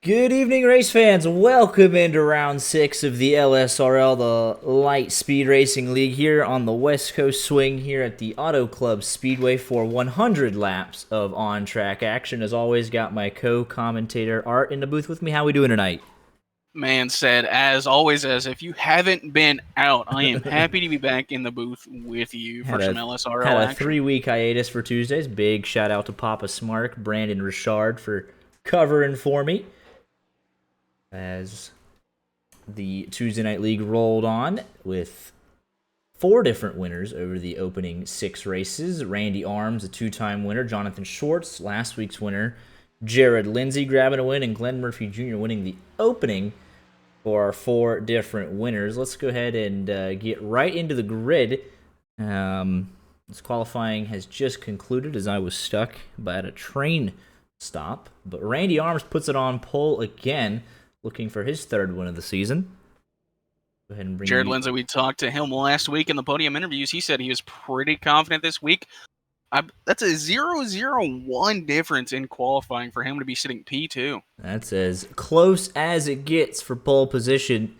Good evening, race fans. Welcome into round 6 of the LSRL, the Light Speed Racing League, here on the West Coast Swing here at the Auto Club Speedway for 100 laps of on-track action. As always, got my co-commentator Art in the booth with me. How we doing tonight? Man said, as always, as if you haven't been out, I am happy to be back in the booth with you for some Had LSRL a action. 3-week hiatus for Tuesdays. Big shout out to Papa Smart, Brandon Richard for covering for me as the Tuesday Night League rolled on with 4 different winners over the opening 6 races. Randy Arms, a 2-time winner. Jonathan Schwartz, last week's winner. Jared Lindsay grabbing a win, and Glenn Murphy Jr. winning the opening for our 4 different winners. Let's go ahead and get right into the grid. This qualifying has just concluded as I was stuck at a train stop. But Randy Arms puts it on pole again, looking for his 3rd win of the season. Go ahead and bring Jared Lindsay, we talked to him last week in the podium interviews. He said he was pretty confident this week. That's a 0-0-1 difference in qualifying for him to be sitting P2. That's as close as it gets for pole position.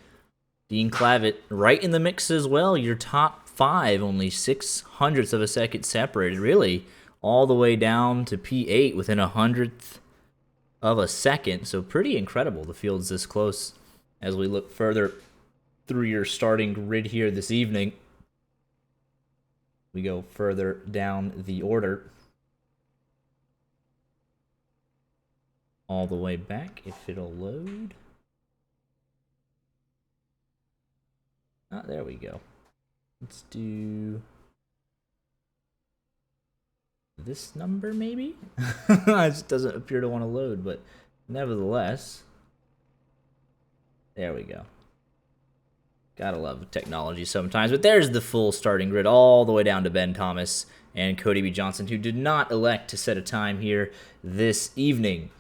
Dean Clavitt right in the mix as well. Your top 5, only 0.06 of a second separated, really, all the way down to P8 within 100th of a second. So pretty incredible the field's this close as we look further through your starting grid here this evening. We go further down the order. All the way back, if it'll load. There we go. Let's do this number, maybe? It just doesn't appear to want to load, but nevertheless. There we go. Gotta love technology sometimes, but there's the full starting grid all the way down to Ben Thomas and Cody B. Johnson, who did not elect to set a time here this evening.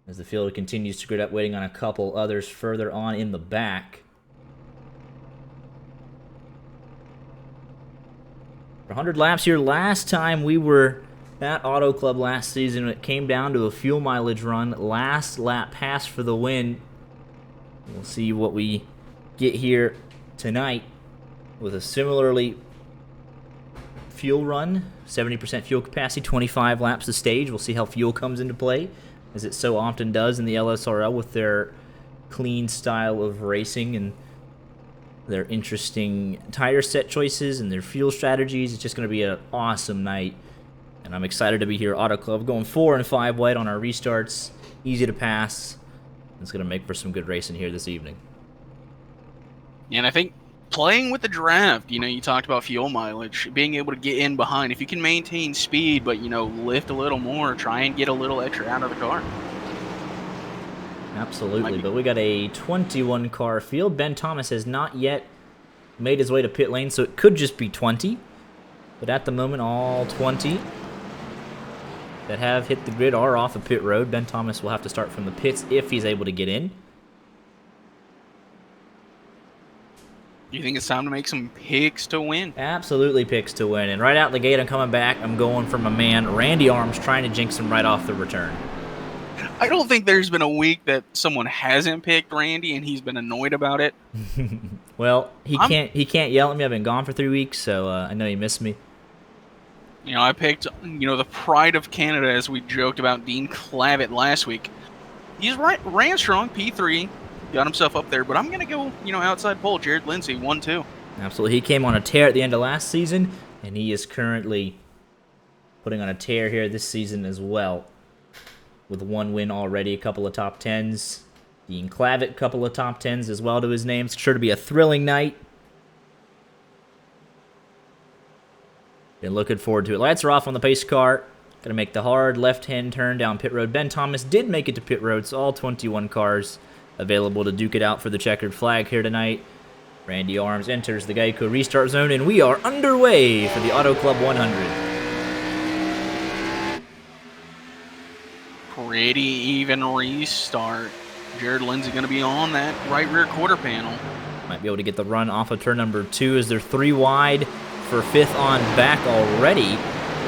As the field continues to grid up, waiting on a couple others further on in the back. For 100 laps here, last time we were at Auto Club last season, it came down to a fuel mileage run. Last lap pass for the win. We'll see what we get here tonight with a similarly fuel run. 70% fuel capacity, 25 laps a stage. We'll see how fuel comes into play, as it so often does in the LSRL with their clean style of racing and their interesting tire set choices and their fuel strategies. It's just going to be an awesome night, and I'm excited to be here at Auto Club, going 4 and 5 wide on our restarts. Easy to pass. It's going to make for some good racing here this evening. And I think playing with the draft, you talked about fuel mileage, being able to get in behind. If you can maintain speed, but, lift a little more, try and get a little extra out of the car. Absolutely, but we got a 21-car field. Ben Thomas has not yet made his way to pit lane, so it could just be 20. But at the moment, all 20 that have hit the grid are off of pit road. Ben Thomas will have to start from the pits if he's able to get in. Do you think it's time to make some picks to win? Absolutely picks to win. And right out the gate, I'm coming back. I'm going for my man, Randy Arms, trying to jinx him right off the return. I don't think there's been a week that someone hasn't picked Randy and he's been annoyed about it. Well, he can't yell at me. I've been gone for 3 weeks, so I know he missed me. I picked, the pride of Canada, as we joked about, Dean Clavitt last week. He's ran strong, P3, got himself up there, but I'm going to go, outside pole, Jared Lindsay, 1-2. Absolutely. He came on a tear at the end of last season, and he is currently putting on a tear here this season as well. With 1 win already, a couple of top 10s. Dean Clavitt, a couple of top 10s as well to his name. It's sure to be a thrilling night. Been looking forward to it. Lights are off on the pace car. Gonna make the hard left-hand turn down pit road. Ben Thomas did make it to pit road, so all 21 cars available to duke it out for the checkered flag here tonight. Randy Arms enters the Geico restart zone, and we are underway for the Auto Club 100. Pretty even restart. Jared Lindsay going to be on that right rear quarter panel. Might be able to get the run off of turn number 2 as they're 3 wide for 5th on back already.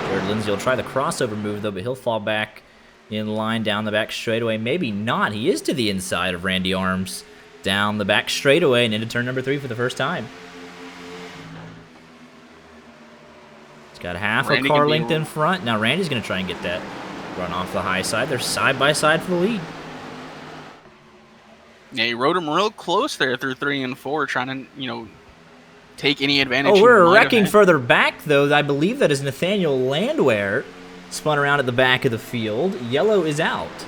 Jared Lindsay will try the crossover move, though, but he'll fall back in line down the back straightaway. Maybe not. He is to the inside of Randy Arms. Down the back straightaway and into turn number 3 for the first time. He's got half a car length in front. Now Randy's going to try and get that run off the high side. They're side by side for the lead. Yeah, he rode him real close there through 3 and 4, trying to, take any advantage. Oh, we're wrecking further back, though. I believe that is Nathaniel Landwehr. Spun around at the back of the field. Yellow is out.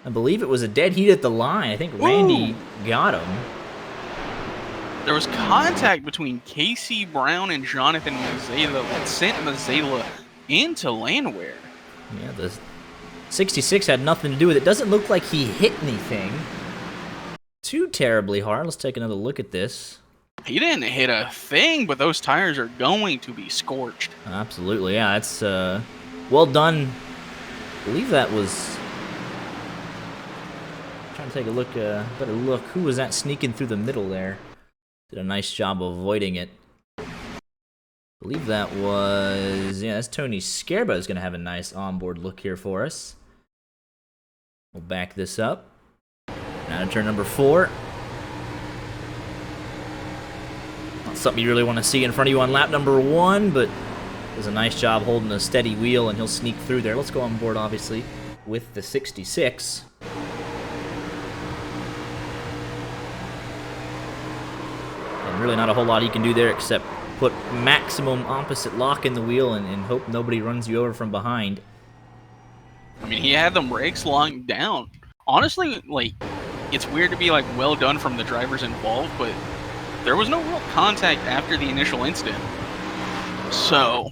I believe it was a dead heat at the line. I think Randy got him. There was contact between Casey Brown and Jonathan Mazzela that sent Mazzela into Landwehr. Yeah, the 66 had nothing to do with it. Doesn't look like he hit anything too terribly hard. Let's take another look at this. He didn't hit a thing, but those tires are going to be scorched. Absolutely, yeah. That's well done. I believe that was... trying to take a look, better look. Who was that sneaking through the middle there? Did a nice job avoiding it. I believe that was... yeah, that's Tony Scarba is going to have a nice onboard look here for us. We'll back this up. Now to turn number 4. Not something you really want to see in front of you on lap number 1, but does a nice job holding a steady wheel, and he'll sneak through there. Let's go on board, obviously, with the 66. And really not a whole lot he can do there except put maximum opposite lock in the wheel and hope nobody runs you over from behind. I mean, he had the brakes locked down. Honestly, it's weird to be well done from the drivers involved, but there was no real contact after the initial incident. So,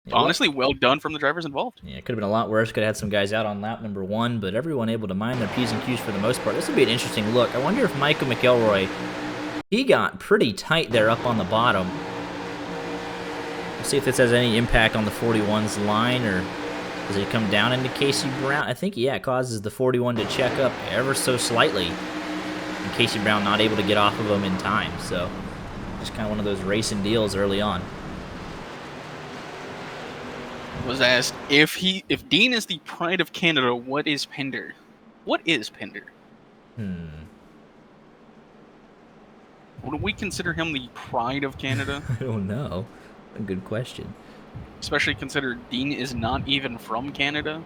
yeah, honestly, well done from the drivers involved. Yeah, it could have been a lot worse. Could have had some guys out on lap number 1, but everyone able to mind their P's and Q's for the most part. This would be an interesting look. I wonder if Michael McElroy, he got pretty tight there up on the bottom. We'll see if this has any impact on the 41's line, or does it come down into Casey Brown? I think, yeah, it causes the 41 to check up ever so slightly. And Casey Brown not able to get off of him in time. So, just kind of one of those racing deals early on. Was asked if Dean is the pride of Canada, what is Pender? What is Pender? Would we consider him the pride of Canada? I don't know. A good question. Especially consider Dean is not even from Canada.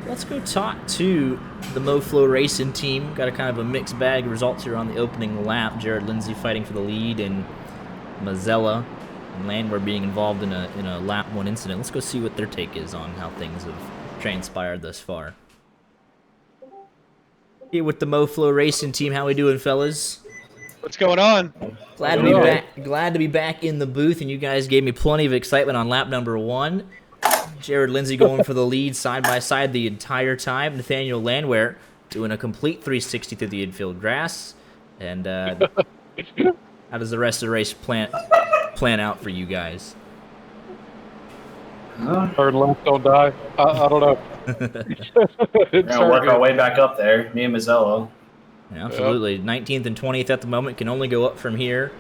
Let's go talk to the MoFlo Racing team. Got a kind of a mixed bag of results here on the opening lap. Jared Lindsay fighting for the lead, and Mazzella and Landwehr being involved in a lap 1 incident. Let's go see what their take is on how things have transpired thus far. Here with the MoFlo Racing team. How we doing, fellas? What's going on? Glad to be back. Glad to be back in the booth, and you guys gave me plenty of excitement on lap number 1. Jared Lindsay going for the lead side by side the entire time. Nathaniel Landwehr doing a complete 360 through the infield grass. And how does the rest of the race plan out for you guys? Third left, don't die. I don't know. We're gonna work our way back up there, me and Mazzello. Yeah, absolutely. 19th and 20th at the moment, can only go up from here.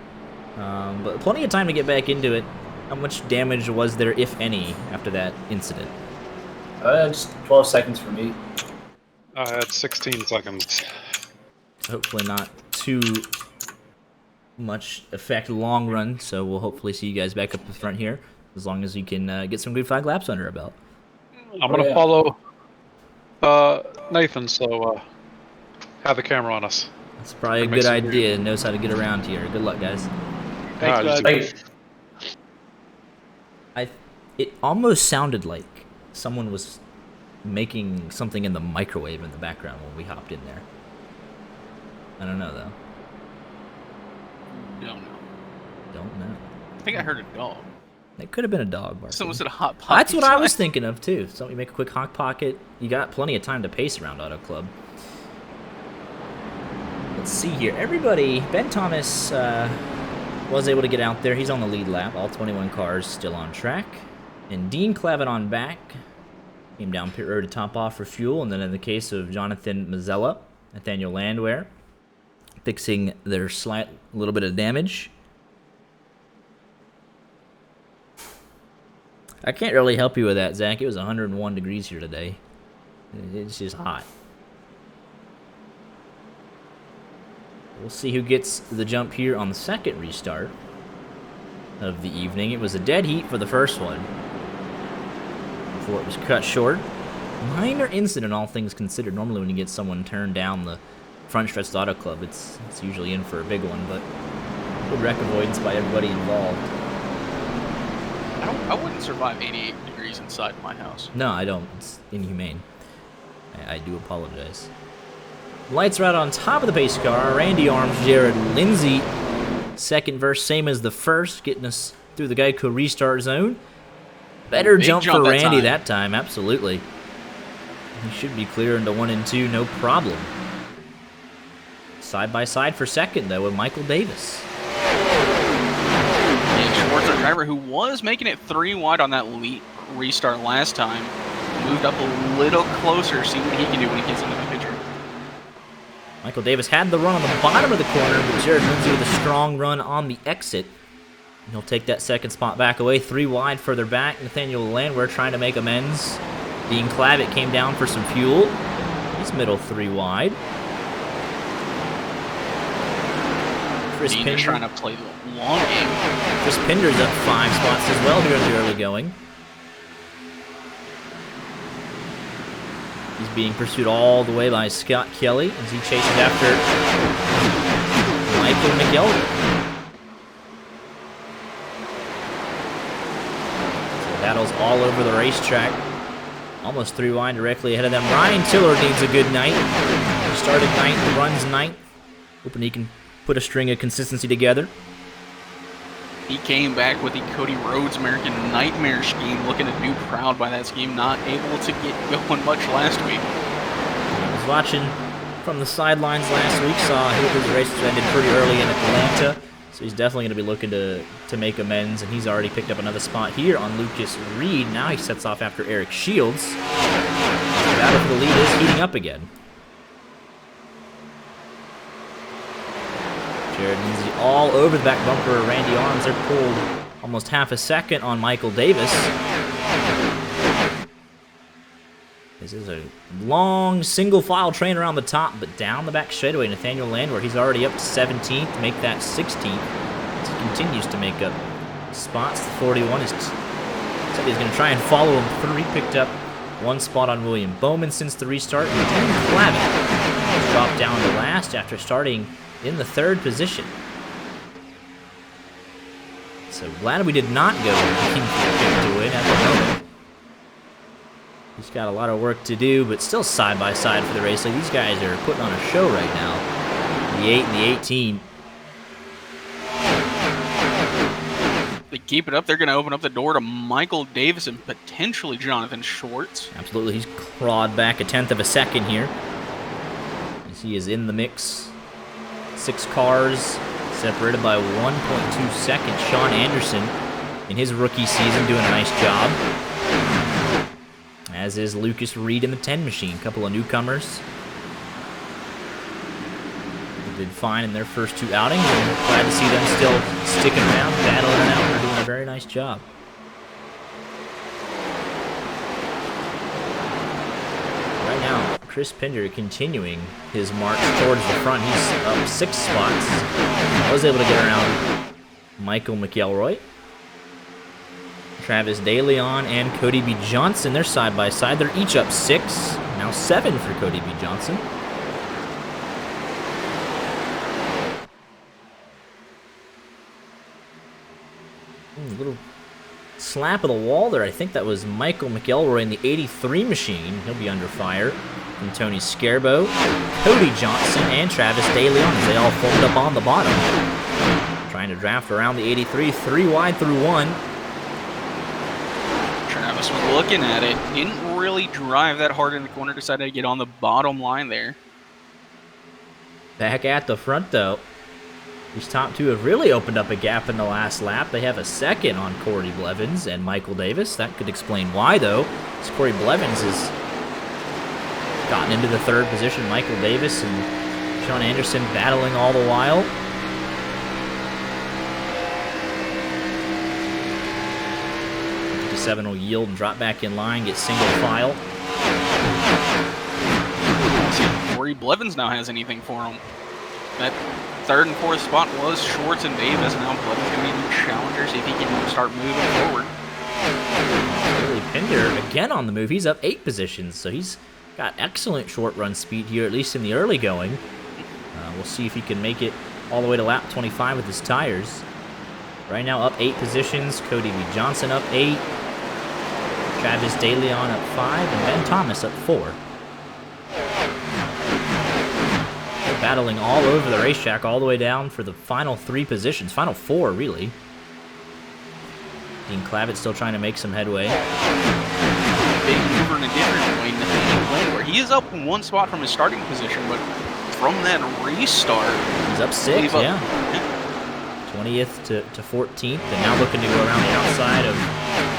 But plenty of time to get back into it. How much damage was there, if any, after that incident? Just 12 seconds for me. I had 16 seconds. Hopefully not too much effect long run, so we'll hopefully see you guys back up the front here, as long as you can get some good 5 laps under our belt. I'm going to follow Nathan, so have the camera on us. That's probably a good idea. Knows how to get around here. Good luck, guys. Thanks, Hey, It almost sounded like someone was making something in the microwave in the background when we hopped in there. I don't know, though. Don't know. I think I heard a dog. It could have been a dog barking. Someone said a hot pocket. That's what I was thinking of, too. So you make a quick hot pocket. You got plenty of time to pace around Auto Club. Let's see here. Everybody, Ben Thomas was able to get out there. He's on the lead lap. All 21 cars still on track. And Dean Clavitt on back. Came down pit road to top off for fuel. And then in the case of Jonathan Mazzella, Nathaniel Landwehr, fixing their slight little bit of damage. I can't really help you with that, Zach. It was 101 degrees here today. It's just hot. We'll see who gets the jump here on the second restart of the evening. It was a dead heat for the first one before it was cut short. Minor incident, all things considered. Normally when you get someone turned down the front stretch auto club, it's usually in for a big one, but good wreck avoidance by everybody involved. I wouldn't survive 88 degrees inside my house. No, I don't. It's inhumane. I do apologize. Lights are out on top of the pace car. Randy Arms, Jared Lindsay. Second verse, same as the first, getting us through the Geico restart zone. Better jump for Randy that time, absolutely. He should be clear into 1 and 2, no problem. Side by side for second, though, with Michael Davis. Yeah, Schwartz, our driver, who was making it 3 wide on that restart last time, moved up a little closer, see what he can do when he gets into the picture. Michael Davis had the run on the bottom of the corner, but Jared Lindsay with a strong run on the exit. And he'll take that second spot back away. 3 wide further back. Nathaniel Landwehr trying to make amends. Dean Clavitt came down for some fuel. He's middle 3 wide. Chris Dean Pinder is trying to play the long game. Chris Pinder's up 5 spots as well here in the early going. He's being pursued all the way by Scott Kelly as he chases after Michael McElroy. So battles all over the racetrack. Almost 3 wide directly ahead of them. Ryan Tiller needs a good night. He started 9th, runs 9th. Hoping he can put a string of consistency together. He came back with the Cody Rhodes American Nightmare scheme, looking to do proud by that scheme, not able to get going much last week. I was watching from the sidelines last week, saw his race ended pretty early in Atlanta, so he's definitely going to be looking to make amends, and he's already picked up another spot here on Lucas Reed. Now he sets off after Eric Shields. The battle for the lead is heating up again. Jared Lindsay all over the back bumper of Randy Arms. They're pulled almost half a second on Michael Davis. This is a long single file train around the top, but down the back straightaway, Nathaniel Landwehr, he's already up to 17th, make that 16th. As he continues to make up spots. The 41 is said he's going to try and follow him through. He picked up 1 spot on William Bowman since the restart. And Tim Clavitt has dropped down to last after starting in the 3rd position. So glad we did not go to win at the moment. He's got a lot of work to do, but still side by side for the race. Like, these guys are putting on a show right now. The 8 and the 18. They keep it up, they're going to open up the door to Michael Davis and potentially Jonathan Schwartz. Absolutely, he's clawed back a 1/10 of a second here. As he is in the mix. 6 cars separated by 1.2 seconds. Sean Anderson in his rookie season doing a nice job. As is Lucas Reed in the 10 machine. A couple of newcomers. They did fine in their first 2 outings. And glad to see them still sticking around, battling it out. They're doing a very nice job. Right now, Chris Pinder continuing his march towards the front. He's up 6 spots. I was able to get around Michael McElroy. Travis DeLeon and Cody B. Johnson, they're side by side. They're each up 6. Now 7 for Cody B. Johnson. A little slap of the wall there. I think that was Michael McElroy in the 83 machine. He'll be under fire from Tony Scarbo, Cody Johnson, and Travis DeLeon as they all fold up on the bottom. Trying to draft around the 83, 3 wide through 1. Travis was looking at it, didn't really drive that hard in the corner, decided to get on the bottom line there. Back at the front, though. These top 2 have really opened up a gap in the last lap. They have a second on Corey Blevins and Michael Davis. That could explain why, though, as Corey Blevins has gotten into the 3rd position. Michael Davis and Sean Anderson battling all the while. 67 will yield and drop back in line, get single file. See if Corey Blevins now has anything for him. That third and fourth spot was Schwartz and Davis. Now Blevins going to be the challenger, see if he can start moving forward. Billy Pinder again on the move. He's up 8 positions, so he's got excellent short run speed here, at least in the early going. We'll see if he can make it all the way to lap 25 with his tires. Right now up 8 positions. Cody B. Johnson up 8. Travis DeLeon up 5. And Ben Thomas up 4. They're battling all over the racetrack all the way down for the final 3 positions. Final 4, really. Dean Clavitt still trying to make some headway. Big mover in a different way, Nathaniel Lane, where he is up 1 spot from his starting position, but from that restart, he's up 6, yeah. 20th to 14th, and now looking to go around the outside of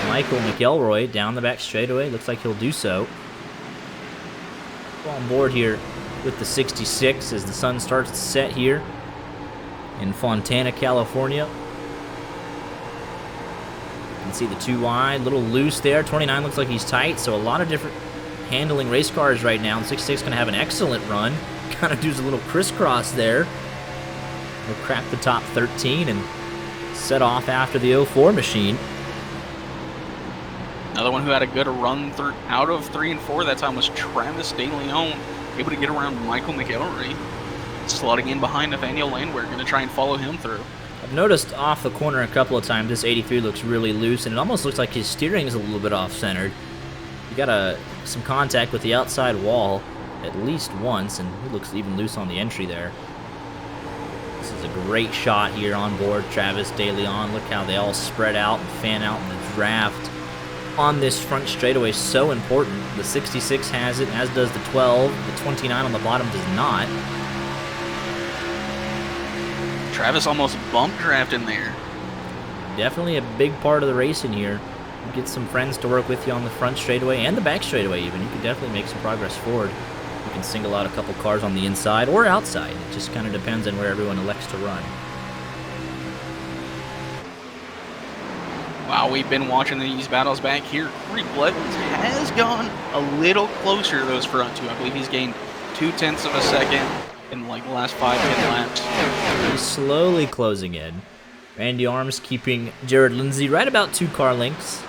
Michael McElroy down the back straightaway. Looks like he'll do so. On board here with the 66 as the sun starts to set here in Fontana, California. You can see the 2 wide, a little loose there. 29 looks like he's tight, so a lot of different handling race cars right now. The 66 going to have an excellent run. Kind of does a little crisscross there. He'll crack the top 13 and set off after the 04 machine. Another one who had a good run out of 3 and 4 that time was Travis DeLeon, able to get around Michael McElroy, slotting in behind Nathaniel Landwehr, going to try and follow him through. I've noticed off the corner a couple of times this 83 looks really loose, and it almost looks like his steering is a little bit off-centered. You got some contact with the outside wall at least once, and he looks even loose on the entry there. This is a great shot here on board Travis DeLeon. Look how they all spread out and fan out in the draft on this front straightaway. So important. The 66 has it, as does the 12. The 29 on the bottom does not. Travis almost bump draft in there. Definitely a big part of the racing here. You get some friends to work with you on the front straightaway and the back straightaway even. You can definitely make some progress forward. You can single out a couple cars on the inside or outside. It just kind of depends on where everyone elects to run. Wow, we've been watching these battles back here. Corey Blevins has gone a little closer to those front 2. I believe he's gained 0.2 of a second in like the last 5-10 laps. He's slowly closing in. Randy Arms keeping Jared Lindsay right about 2 car lengths.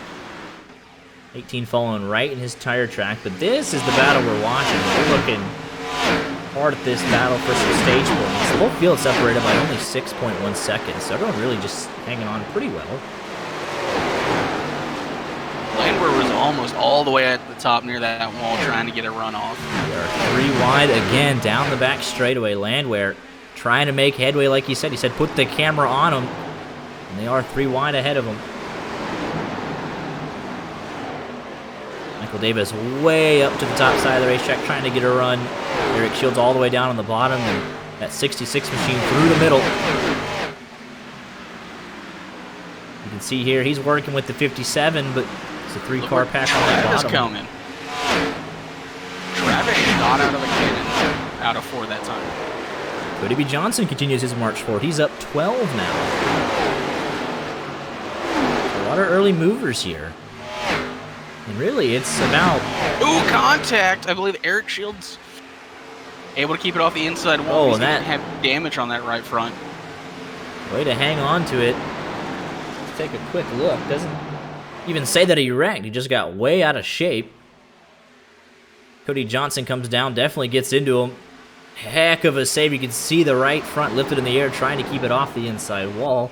18 following right in his tire track, but this is the battle we're watching. We're looking hard at this battle for some stage points. The whole field separated by only 6.1 seconds, so everyone really just hanging on pretty well. Landwehr was almost all the way at the top near that wall trying to get a run off. We are 3 wide again down the back straightaway. Landwehr trying to make headway like he said. He said put the camera on him, and they are 3 wide ahead of him. Michael Davis way up to the top side of the racetrack trying to get a run. Eric Shields all the way down on the bottom, and that 66 machine through the middle. You can see here he's working with the 57, but it's a 3-car pack on that bottom. Coming. Travis shot out of a cannon out of 4 that time. Cody B. Johnson continues his march forward. He's up 12 now. A lot of early movers here. And really, it's about... Ooh, contact! I believe Eric Shields able to keep it off the inside wall. Oh, He's and that... have damage on that right front. Way to hang on to it. Let's take a quick look. Doesn't even say that he wrecked. He just got way out of shape. Cody Johnson comes down, definitely gets into him. Heck of a save. You can see the right front lifted in the air, trying to keep it off the inside wall.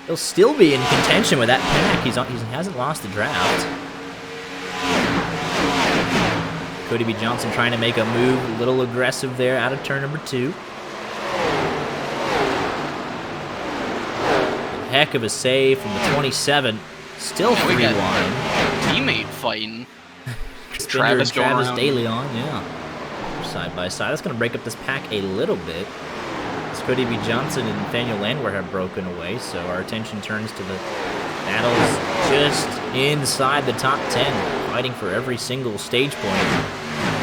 He'll still be in contention with that pack. He hasn't lost the draft. Cody B. Johnson trying to make a move, a little aggressive there out of turn number 2. Heck of a save from the 27. Still 3 wide. Teammate fighting. Travis DeLeon, yeah. Side by side. That's going to break up this pack a little bit. As Cody B. Johnson and Nathaniel Landwehr have broken away, so our attention turns to the battles just inside the top 10, fighting for every single stage point.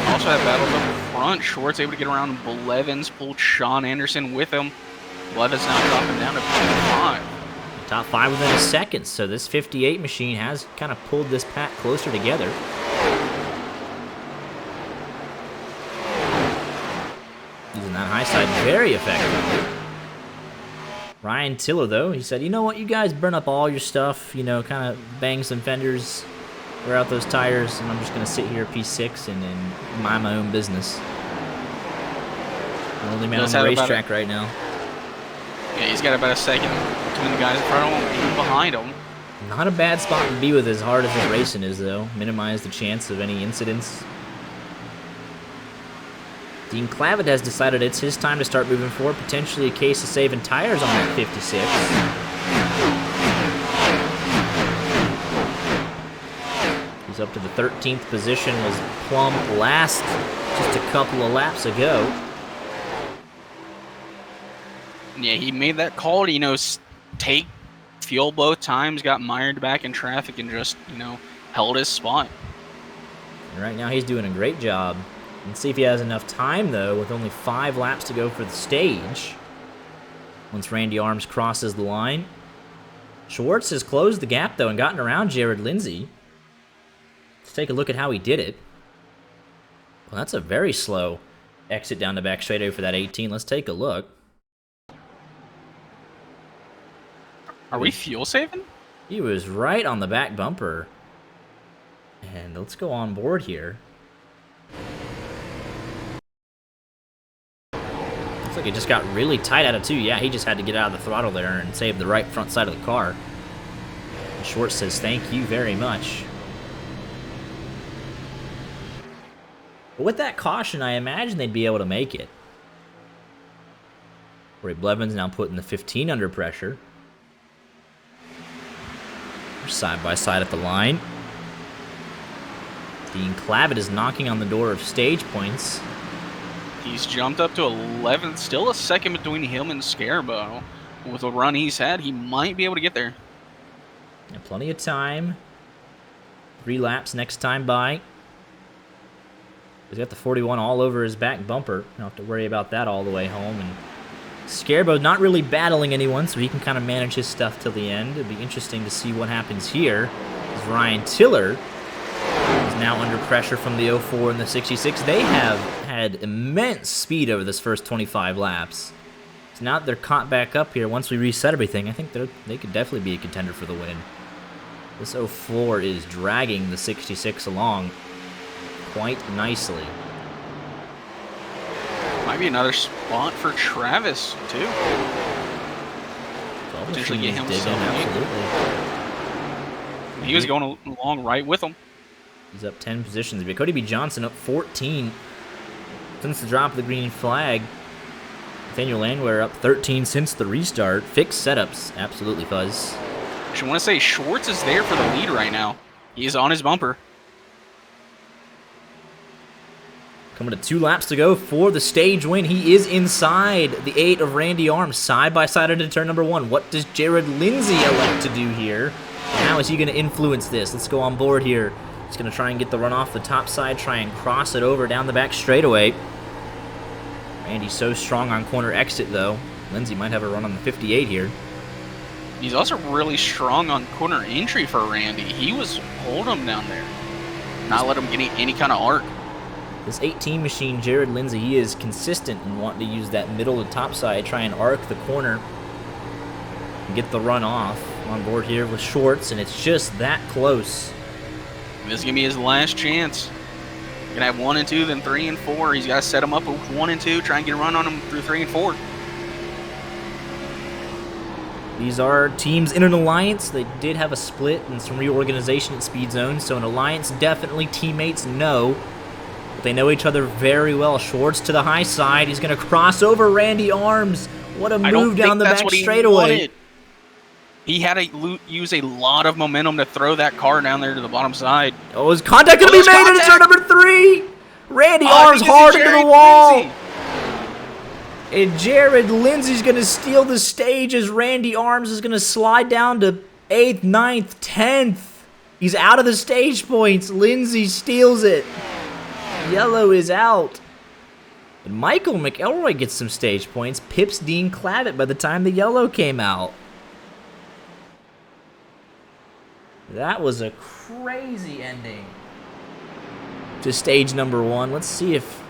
Also have battles up front. Schwartz able to get around Blevins, pulled Sean Anderson with him. Blevins now dropping down to 5. Top 5 within a second, so this 58 machine has kind of pulled this pack closer together. Using that high side very effectively. Ryan Tiller, though, he said, you know what, you guys burn up all your stuff, you know, kind of bang some fenders, wear out those tires, and I'm just going to sit here P6 and mind my own business. I'm the only man on the racetrack right now. Yeah, he's got about a second between the guys in front of him and behind him. Not a bad spot to be with as hard as the racing is, though. Minimize the chance of any incidents. Dean Clavitt has decided it's his time to start moving forward. Potentially a case of saving tires on that 56. He's up to the 13th position. Was plumb last just a couple of laps ago. Yeah, he made that call to, you know, take fuel both times, got mired back in traffic, and just, you know, held his spot. And right now he's doing a great job. Let's see if he has enough time, though, with only 5 laps to go for the stage. Once Randy Arms crosses the line. Schwartz has closed the gap, though, and gotten around Jared Lindsay. Let's take a look at how he did it. Well, that's a very slow exit down the back straightaway for that 18. Let's take a look. Are we fuel saving? He was right on the back bumper. And let's go on board here. Looks like it just got really tight out of 2. Yeah, he just had to get out of the throttle there and save the right front side of the car. And Schwartz says, thank you very much. But with that caution, I imagine they'd be able to make it. Ray Blevins now putting the 15 under pressure. Side by side at the line. Dean Clavitt is knocking on the door of stage points. He's jumped up to 11th, still a second between him and Scarbo. With the run he's had, he might be able to get there. Yeah, plenty of time. 3 laps next time by. He's got the 41 all over his back bumper. Don't have to worry about that all the way home. And Scarbo's not really battling anyone, so he can kind of manage his stuff till the end. It'd be interesting to see what happens here. As Ryan Tiller is now under pressure from the 04 and the 66. They have had immense speed over this first 25 laps. So now that they're caught back up here, once we reset everything, I think they could definitely be a contender for the win. This 04 is dragging the 66 along quite nicely. Might be another spot for Travis, too. Potentially get him some. Absolutely. He was going along right with him. He's up 10 positions. Cody B. Johnson up 14 since the drop of the green flag. Nathaniel Landwehr up 13 since the restart. Fixed setups. Absolutely, Fuzz. I want to say Schwartz is there for the lead right now. He is on his bumper. Coming to 2 laps to go for the stage win. He is inside the 8 of Randy Arms, side by side into turn number 1. What does Jared Lindsay elect to do here? And how is he going to influence this? Let's go on board here. He's going to try and get the run off the top side, try and cross it over down the back straightaway. Randy's so strong on corner exit, though. Lindsay might have a run on the 58 here. He's also really strong on corner entry for Randy. He was holding him down there. Not let him get any kind of arc. This 18 machine, Jared Lindsay, he is consistent in wanting to use that middle to top side, try and arc the corner and get the run off. On board here with Schwartz, and it's just that close. This is going to be his last chance. Going to have 1 and 2, then 3 and 4. He's got to set him up with 1 and 2, try and get a run on him through 3 and 4. These are teams in an alliance. They did have a split and some reorganization at Speed Zone, so an alliance definitely teammates know. They know each other very well. Schwartz to the high side. He's going to cross over Randy Arms. What a move down the back straightaway. He had to use a lot of momentum to throw that car down there to the bottom side. Oh, is contact going to be made into turn number 3? Randy Arms hard into the wall. And Jared Lindsay's going to steal the stage as Randy Arms is going to slide down to 8th, 9th, 10th. He's out of the stage points. Lindsay steals it. Yellow is out. And Michael McElroy gets some stage points. Pips Dean Clavitt by the time the yellow came out. That was a crazy ending to stage number 1. Let's see if,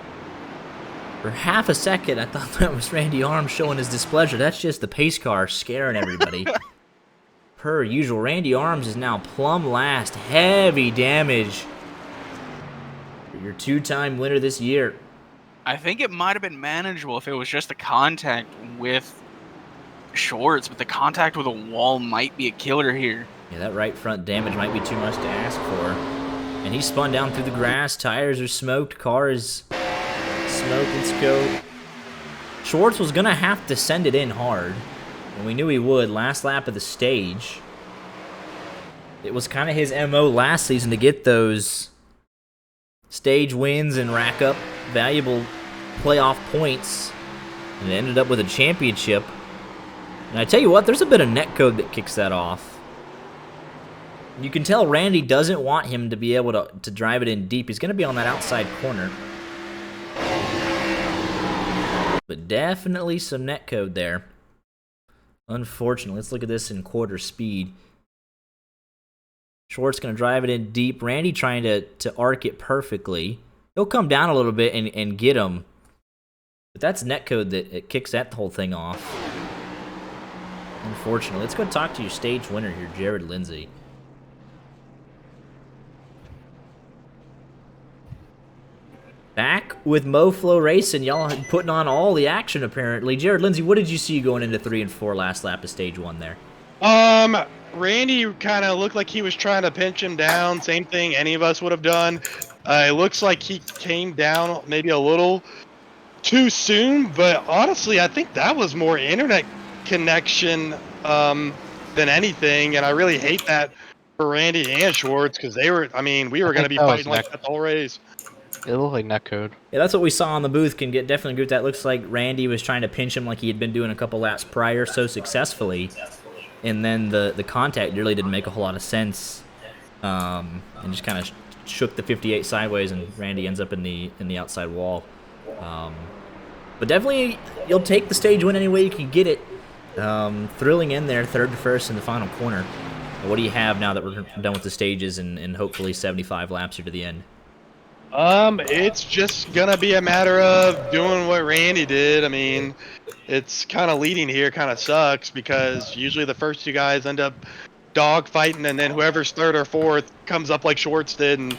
for half a second, I thought that was Randy Arms showing his displeasure. That's just the pace car scaring everybody. Per usual, Randy Arms is now plumb last. Heavy damage for your 2-time winner this year. I think it might have been manageable if it was just the contact with Shorts, but the contact with a wall might be a killer here. Yeah, that right front damage might be too much to ask for. And he spun down through the grass. Tires are smoked. Car is smoked. Let's go. Schwartz was going to have to send it in hard. And we knew he would. Last lap of the stage. It was kind of his MO last season to get those stage wins and rack up valuable playoff points. And it ended up with a championship. And I tell you what, there's a bit of netcode that kicks that off. You can tell Randy doesn't want him to be able to drive it in deep. He's going to be on that outside corner. But definitely some netcode there. Unfortunately, let's look at this in quarter speed. Schwartz going to drive it in deep. Randy trying to arc it perfectly. He'll come down a little bit and get him. But that's netcode that it kicks that whole thing off. Unfortunately. Let's go talk to your stage winner here, Jared Lindsay. Back with MoFlo Racing. Y'all putting on all the action, apparently. Jared Lindsay, what did you see going into 3 and 4 last lap of stage 1 there? Randy kind of looked like he was trying to pinch him down. Same thing any of us would have done. It looks like he came down maybe a little too soon, but honestly, I think that was more internet connection than anything, and I really hate that for Randy and Schwartz because we were going to be fighting like that the whole race. It looked like netcode. Yeah, that's what we saw on the booth. Can definitely agree with that. Looks like Randy was trying to pinch him like he had been doing a couple laps prior so successfully, and then the contact really didn't make a whole lot of sense, and just kind of shook the 58 sideways, and Randy ends up in the outside wall. But definitely, you'll take the stage win any way you can get it. Thrilling in there, 3rd to 1st in the final corner. What do you have now that we're done with the stages and hopefully 75 laps here to the end? It's just gonna be a matter of doing what Randy did. I mean, it's kind of leading here kind of sucks because usually the first 2 guys end up dog fighting, and then whoever's 3rd or 4th comes up like Schwartz did and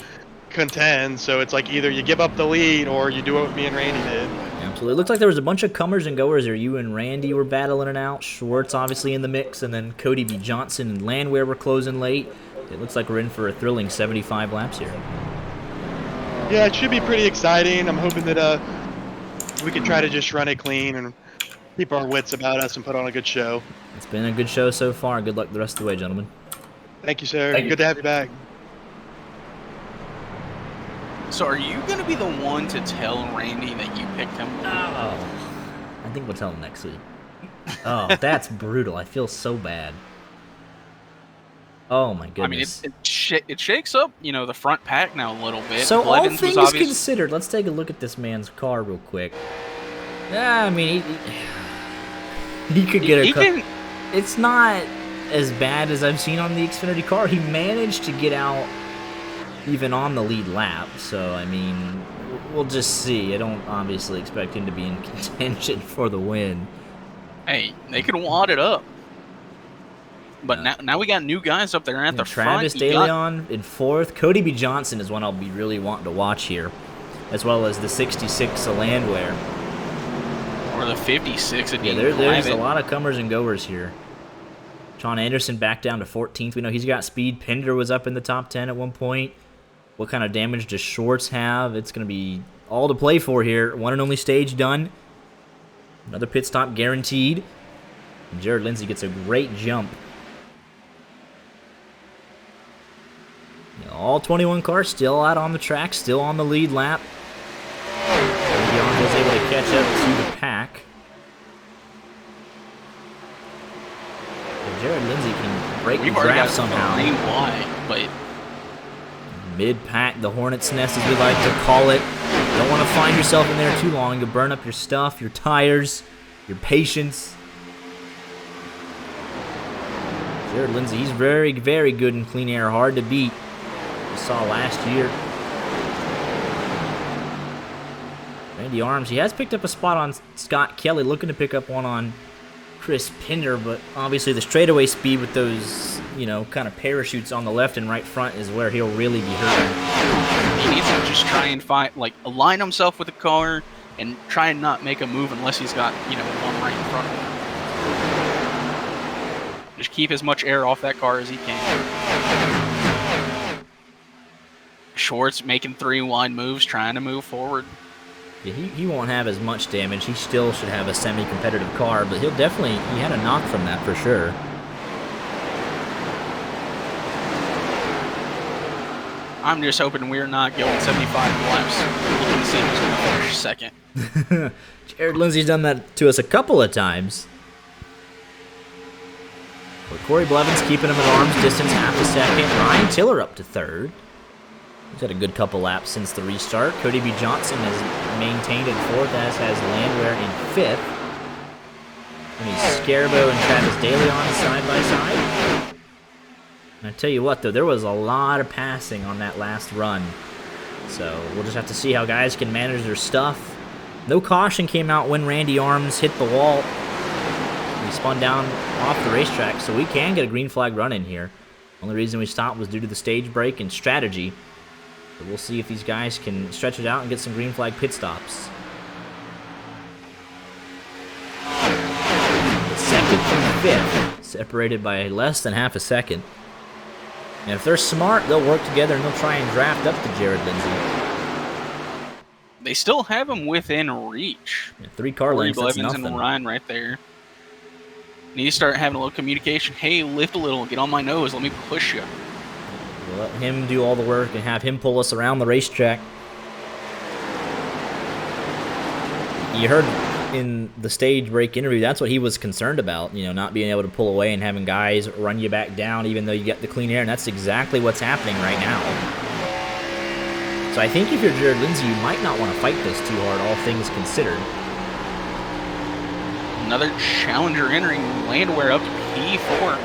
contends. So it's like either you give up the lead or you do what me and Randy did. Absolutely. It looked like there was a bunch of comers and goers there. You and Randy were battling it out. Schwartz obviously in the mix, and then Cody B. Johnson and Landwehr were closing late. It looks like we're in for a thrilling 75 laps here. Yeah, it should be pretty exciting. I'm hoping that we can try to just run it clean and keep our wits about us and put on a good show. It's been a good show so far. Good luck the rest of the way, gentlemen. Thank you, sir. Thank you. Good to have you back. So are you going to be the one to tell Randy that you picked him? Oh, I think we'll tell him next week. Oh, that's brutal. I feel so bad. Oh my goodness. I mean, it shakes up, the front pack now a little bit. So Blevins all things considered, let's take a look at this man's car real quick. Yeah, I mean, he could get It's not as bad as I've seen on the Xfinity car. He managed to get out even on the lead lap. So, I mean, we'll just see. I don't obviously expect him to be in contention for the win. Hey, they could wad it up. But now we got new guys up there at the Travis front. Travis DeLeon in 4th. Cody B. Johnson is one I'll be really wanting to watch here, as well as the 66 Landwehr. Or the 56 at there's a lot of comers and goers here. John Anderson back down to 14th. We know he's got speed. Pinder was up in the top 10 at one point. What kind of damage does Schwartz have? It's going to be all to play for here. One and only stage done. Another pit stop guaranteed. And Jared Lindsay gets a great jump. All 21 cars still out on the track, still on the lead lap. Young was able to catch up to the pack. And Jared Lindsay can break the draft somehow. But mid-pack, the Hornet's Nest, as we like to call it. Don't want to find yourself in there too long. You'll burn up your stuff, your tires, your patience. Jared Lindsay, he's very, very good in clean air. Hard to beat. We saw last year. Randy Arms, he has picked up a spot on Scott Kelly, looking to pick up one on Chris Pinder, but obviously the straightaway speed with those, you know, kind of parachutes on the left and right front is where he'll really be hurting. He needs to just try and align himself with the car and try and not make a move unless he's got, you know, one right in front of him. Just keep as much air off that car as he can. Schwartz making 3 wide moves, trying to move forward. Yeah, he won't have as much damage. He still should have a semi-competitive car, but he had a knock from that for sure. I'm just hoping we're not going 75 laps. Looking to see who's going to finish second. Jared Lindsay's done that to us a couple of times. But Corey Blevins keeping him at arm's distance, half a second. Ryan Tiller up to third. He's had a good couple laps since the restart. Cody B. Johnson has maintained in fourth, as has Landwehr in fifth. And he's Scarbo and Travis Daly on side by side. And I tell you what, though, there was a lot of passing on that last run. So we'll just have to see how guys can manage their stuff. No caution came out when Randy Arms hit the wall. He spun down off the racetrack, so we can get a green flag run in here. Only reason we stopped was due to the stage break and strategy. But we'll see if these guys can stretch it out and get some green flag pit stops. Second from fifth, separated by less than half a second. And if they're smart, they'll work together and they'll try and draft up to Jared Lindsay. They still have him within reach. Yeah, 3 car lengths, that's Blevins nothing. and Ryan right there. Need to start having a little communication. Hey, lift a little, get on my nose, let me push you. We'll let him do all the work and have him pull us around the racetrack. You heard in the stage break interview, that's what he was concerned about, you know, not being able to pull away and having guys run you back down even though you get the clean air, and that's exactly what's happening right now. So I think if you're Jared Lindsay, you might not want to fight this too hard, all things considered. Another challenger entering, Landwehr up to P4.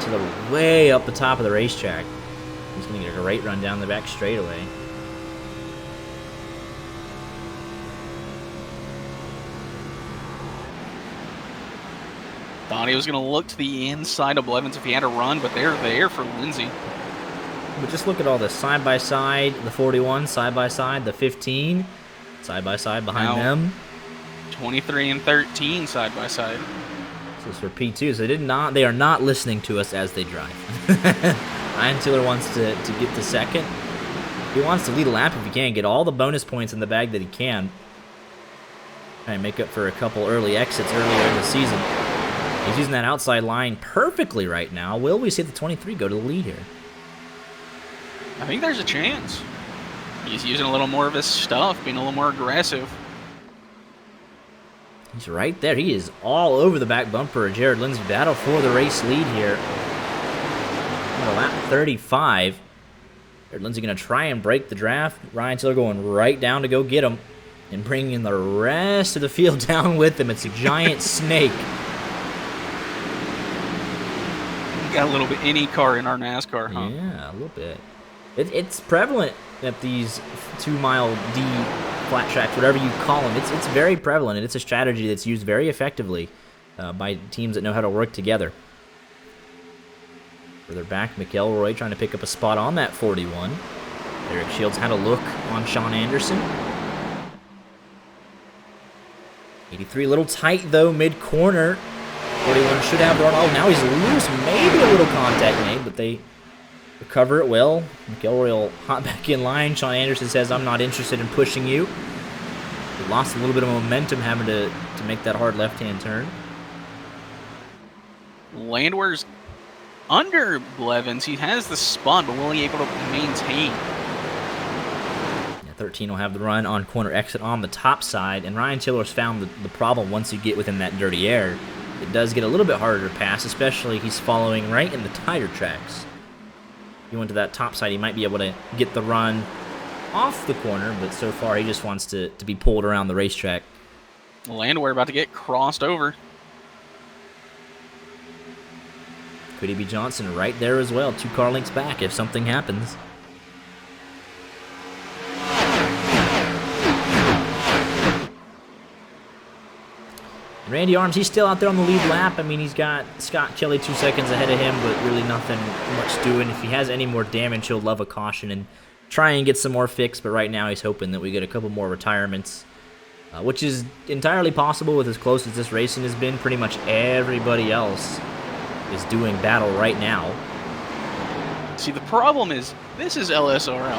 To the way up the top of the racetrack. He's going to get a great run down the back straightaway. Thought he was going to look to the inside of Blevins if he had a run, but they're there for Lindsay. But just look at all this side-by-side, the 41 side-by-side, the 15 side-by-side behind them. 23 and 13 side-by-side. This is for P2, so they are not listening to us as they drive. Ryan Tiller wants to get to second. He wants to lead a lap if he can, get all the bonus points in the bag that he can. Try and make up for a couple early exits earlier in the season. He's using that outside line perfectly right now. Will we see the 23 go to the lead here? I think there's a chance. He's using a little more of his stuff, being a little more aggressive. He's right there. He is all over the back bumper of Jared Lindsay. Battle for the race lead here. On lap 35. Jared Lindsay going to try and break the draft. Ryan Tiller going right down to go get him. And bringing the rest of the field down with him. It's a giant snake. Got a little bit any car in our NASCAR, huh? Yeah, a little bit. It's prevalent at these 2-mile D flat tracks, whatever you call them. It's very prevalent, and it's a strategy that's used very effectively by teams that know how to work together. Further back, McElroy trying to pick up a spot on that 41. Eric Shields had a look on Sean Anderson. 83 a little tight, though, mid-corner. 41 should have the run. Oh, now he's loose. Maybe a little contact made, but they recover it well. McElroy will hop back in line. Sean Anderson says, I'm not interested in pushing you. He lost a little bit of momentum having to make that hard left-hand turn. Landwehr's under Blevins. He has the spun, but will he be able to maintain? 13 will have the run on corner exit on the top side, and Ryan Tiller's found the problem once you get within that dirty air. It does get a little bit harder to pass, especially he's following right in the tire tracks. If he went to that top side, he might be able to get the run off the corner, but so far he just wants to be pulled around the racetrack. Landwehr about to get crossed over. Cody B. Johnson right there as well. 2 car lengths back if something happens. Randy Arms, he's still out there on the lead lap. I mean, he's got Scott Kelly 2 seconds ahead of him, but really nothing much doing. If he has any more damage, he'll love a caution and try and get some more fixed, but right now he's hoping that we get a couple more retirements, which is entirely possible with as close as this racing has been. Pretty much everybody else is doing battle right now. See, the problem is, this is LSRL.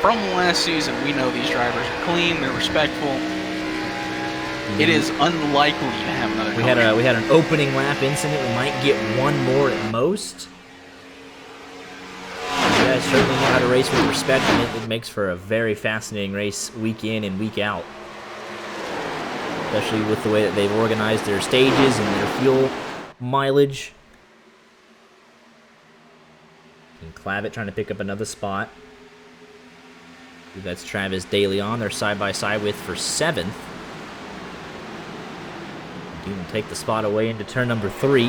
From last season, we know these drivers are clean, they're respectful. It is unlikely to have another. We had an opening lap incident. We might get one more at most. You guys certainly know how to race with respect, and it makes for a very fascinating race week in and week out. Especially with the way that they've organized their stages and their fuel mileage. And Clavitt trying to pick up another spot. That's Travis Daly on. They're side by side with for 7th. Dean will take the spot away into turn number 3.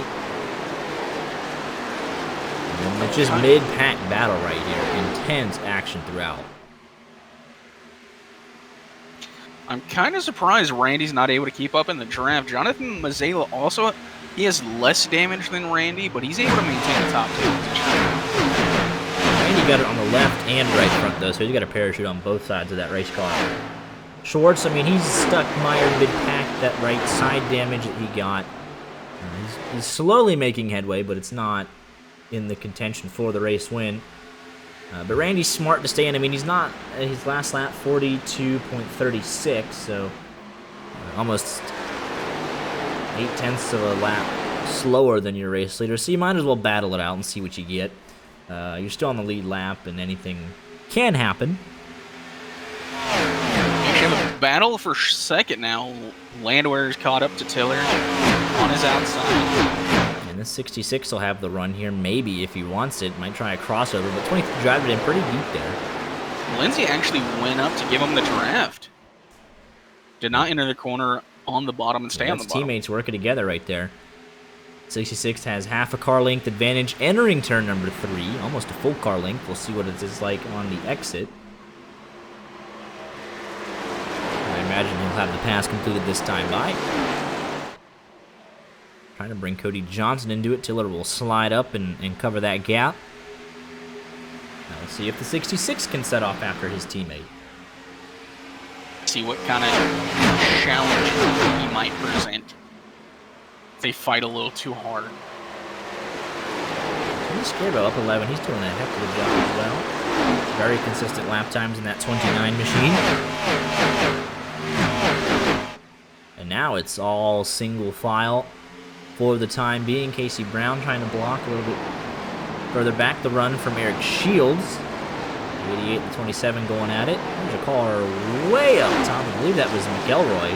And it's just mid-pack battle right here. Intense action throughout. I'm kind of surprised Randy's not able to keep up in the draft. Jonathan Mazzella also, he has less damage than Randy, but he's able to maintain the top 2 position. Randy got it on the left and right front, though, so he's got a parachute on both sides of that race car. Schwartz, I mean, he's stuck mired mid-pack. That right side damage that he got. He's slowly making headway, but it's not in the contention for the race win. But Randy's smart to stay in. I mean, he's not, his last lap, 42.36, so almost 0.8 of a lap slower than your race leader. So you might as well battle it out and see what you get. You're still on the lead lap, and anything can happen. We have a battle for second now. Landwehr's caught up to Tiller on his outside. And this 66 will have the run here, maybe, if he wants it. Might try a crossover, but 23 drives it in pretty deep there. Lindsay actually went up to give him the draft. Did not enter the corner on the bottom and stay on the bottom. Teammates working together right there. 66 has half a car length advantage entering turn number 3, almost a full car length. We'll see what it is like on the exit. I imagine he'll have the pass completed this time by. Trying to bring Cody Johnson into it. Tiller will slide up and cover that gap. Now we'll see if the 66 can set off after his teammate. See what kind of challenge he might present. If they fight a little too hard. I'm scared about up 11. He's doing a heck of a job as well. Very consistent lap times in that 29 machine. And now it's all single file for the time being. Casey Brown trying to block a little bit further back the run from Eric Shields. 88 and 27 going at it. There's a car way up top. I believe that was McElroy.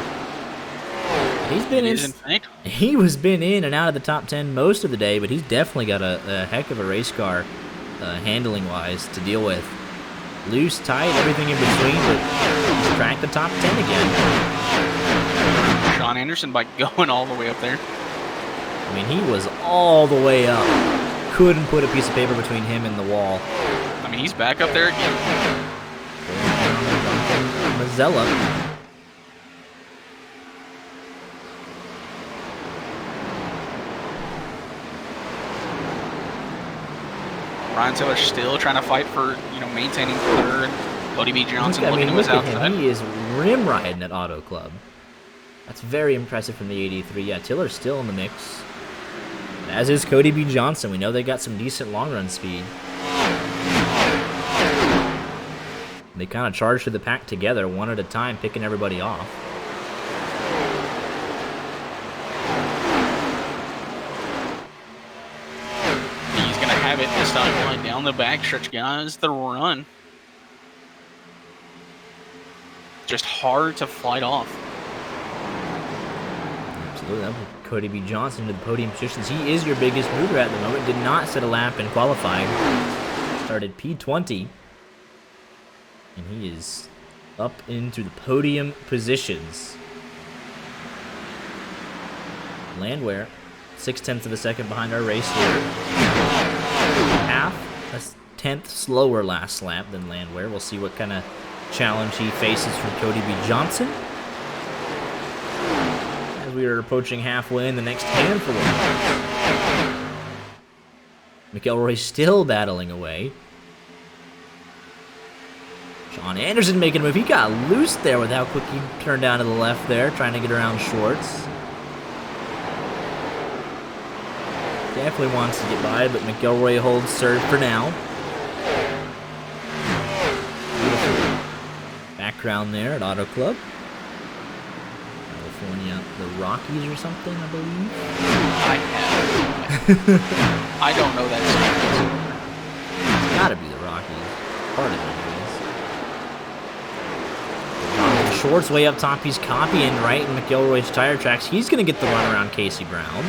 He's been he was been in and out of the top 10 most of the day, but he's definitely got a heck of a race car handling wise to deal with. Loose, tight, everything in between, but he's cracked the top 10 again. Sean Anderson by going all the way up there. I mean, he was all the way up. Couldn't put a piece of paper between him and the wall. I mean, he's back up there again. Mazzella. Ryan Tiller still trying to fight for, maintaining third. Cody B. Johnson looking to his outside. He is rim riding at Auto Club. That's very impressive from the 83. Yeah, Tiller's still in the mix. As is Cody B. Johnson. We know they got some decent long run speed. They kind of charge through the pack together, one at a time, picking everybody off. He's going to have it this time, going down the backstretch, guys. The run. Just hard to fight off. Absolutely. That was Cody B. Johnson to the podium positions. He is your biggest mover at the moment. Did not set a lap in qualifying. Started P20. And he is up into the podium positions. Landwehr, 0.6 of a second behind our race leader. half, a tenth slower last lap than Landwehr. We'll see what kind of challenge he faces from Cody B. Johnson. As we are approaching halfway in the next handful of laps. McElroy still battling away. Sean Anderson making a move. He got loose there with how quick he turned down to the left there, trying to get around Schwartz. Definitely wants to get by, but McElroy holds serve for now. Beautiful background there at Auto Club. California, the Rockies or something, I believe. I have. I don't know that. It's gotta be the Rockies. Part of it, anyways. Schwartz way up top. He's copying right in McElroy's tire tracks. He's gonna get the run around Casey Brown.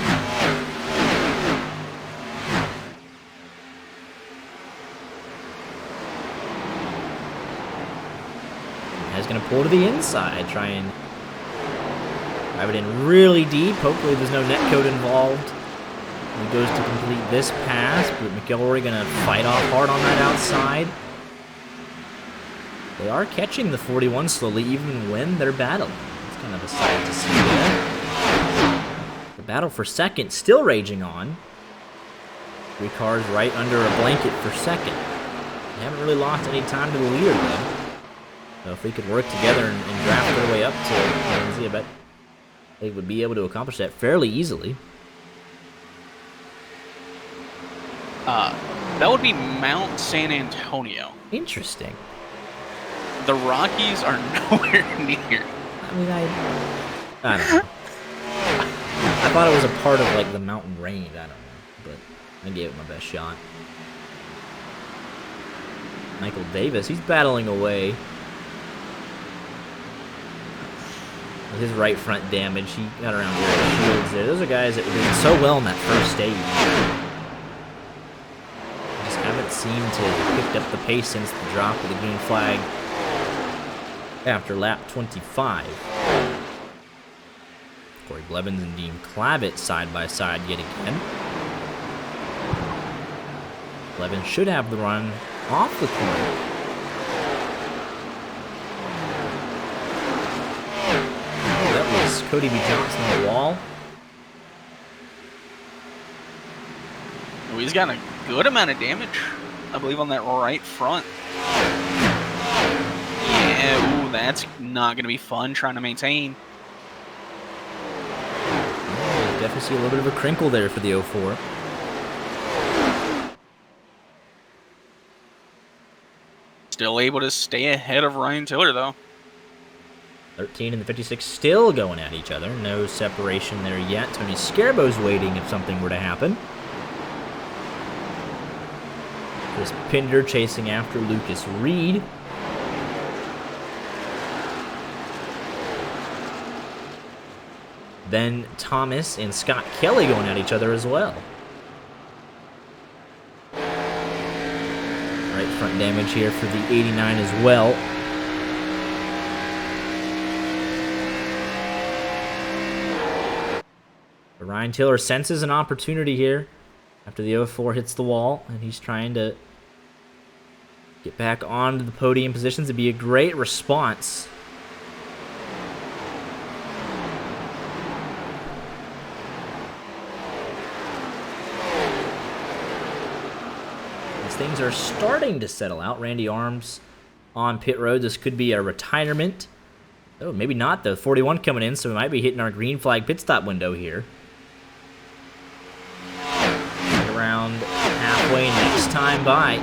He's gonna pull to the inside, try and drive it in really deep. Hopefully there's no net code involved. He goes to complete this pass, but McElroy gonna fight off hard on that outside. They are catching the 41 slowly, even when they're battling. It's kind of a sight to see there. The battle for second still raging on. 3 cars right under a blanket for second. They haven't really lost any time to the leader, though. So if they could work together and draft their way up to Lindsay, I bet they would be able to accomplish that fairly easily. That would be Mount San Antonio. Interesting. The Rockies are nowhere near. I mean, I don't know. I thought it was a part of, like, the mountain range. I don't know. But I gave it my best shot. Michael Davis, he's battling away. With his right front damage, he got around Eric Shields there. Those are guys that were doing so well in that first stage. Just haven't seemed to have picked up the pace since the drop of the green flag after lap 25. Corey Blevins and Dean Clavitt side by side yet again. Blevins should have the run off the corner. Oh, that was Cody B. Johnson on the wall. Oh, he's got a good amount of damage, I believe, on that right front. Yeah, ooh, that's not going to be fun trying to maintain. Oh, definitely see a little bit of a crinkle there for the 04. Still able to stay ahead of Ryan Tiller, though. 13 and the 56 still going at each other. No separation there yet. Tony Scarabo's waiting if something were to happen. Chris Pinder chasing after Lucas Reed. Then Thomas and Scott Kelly going at each other as well. Right front damage here for the 89 as well. But Ryan Tiller senses an opportunity here after the 04 hits the wall, and he's trying to get back onto the podium positions. It'd be a great response. Things are starting to settle out. Randy Arms on pit road. This could be a retirement. Oh, maybe not, though. 41 coming in, so we might be hitting our green flag pit stop window here. Right around halfway next time by.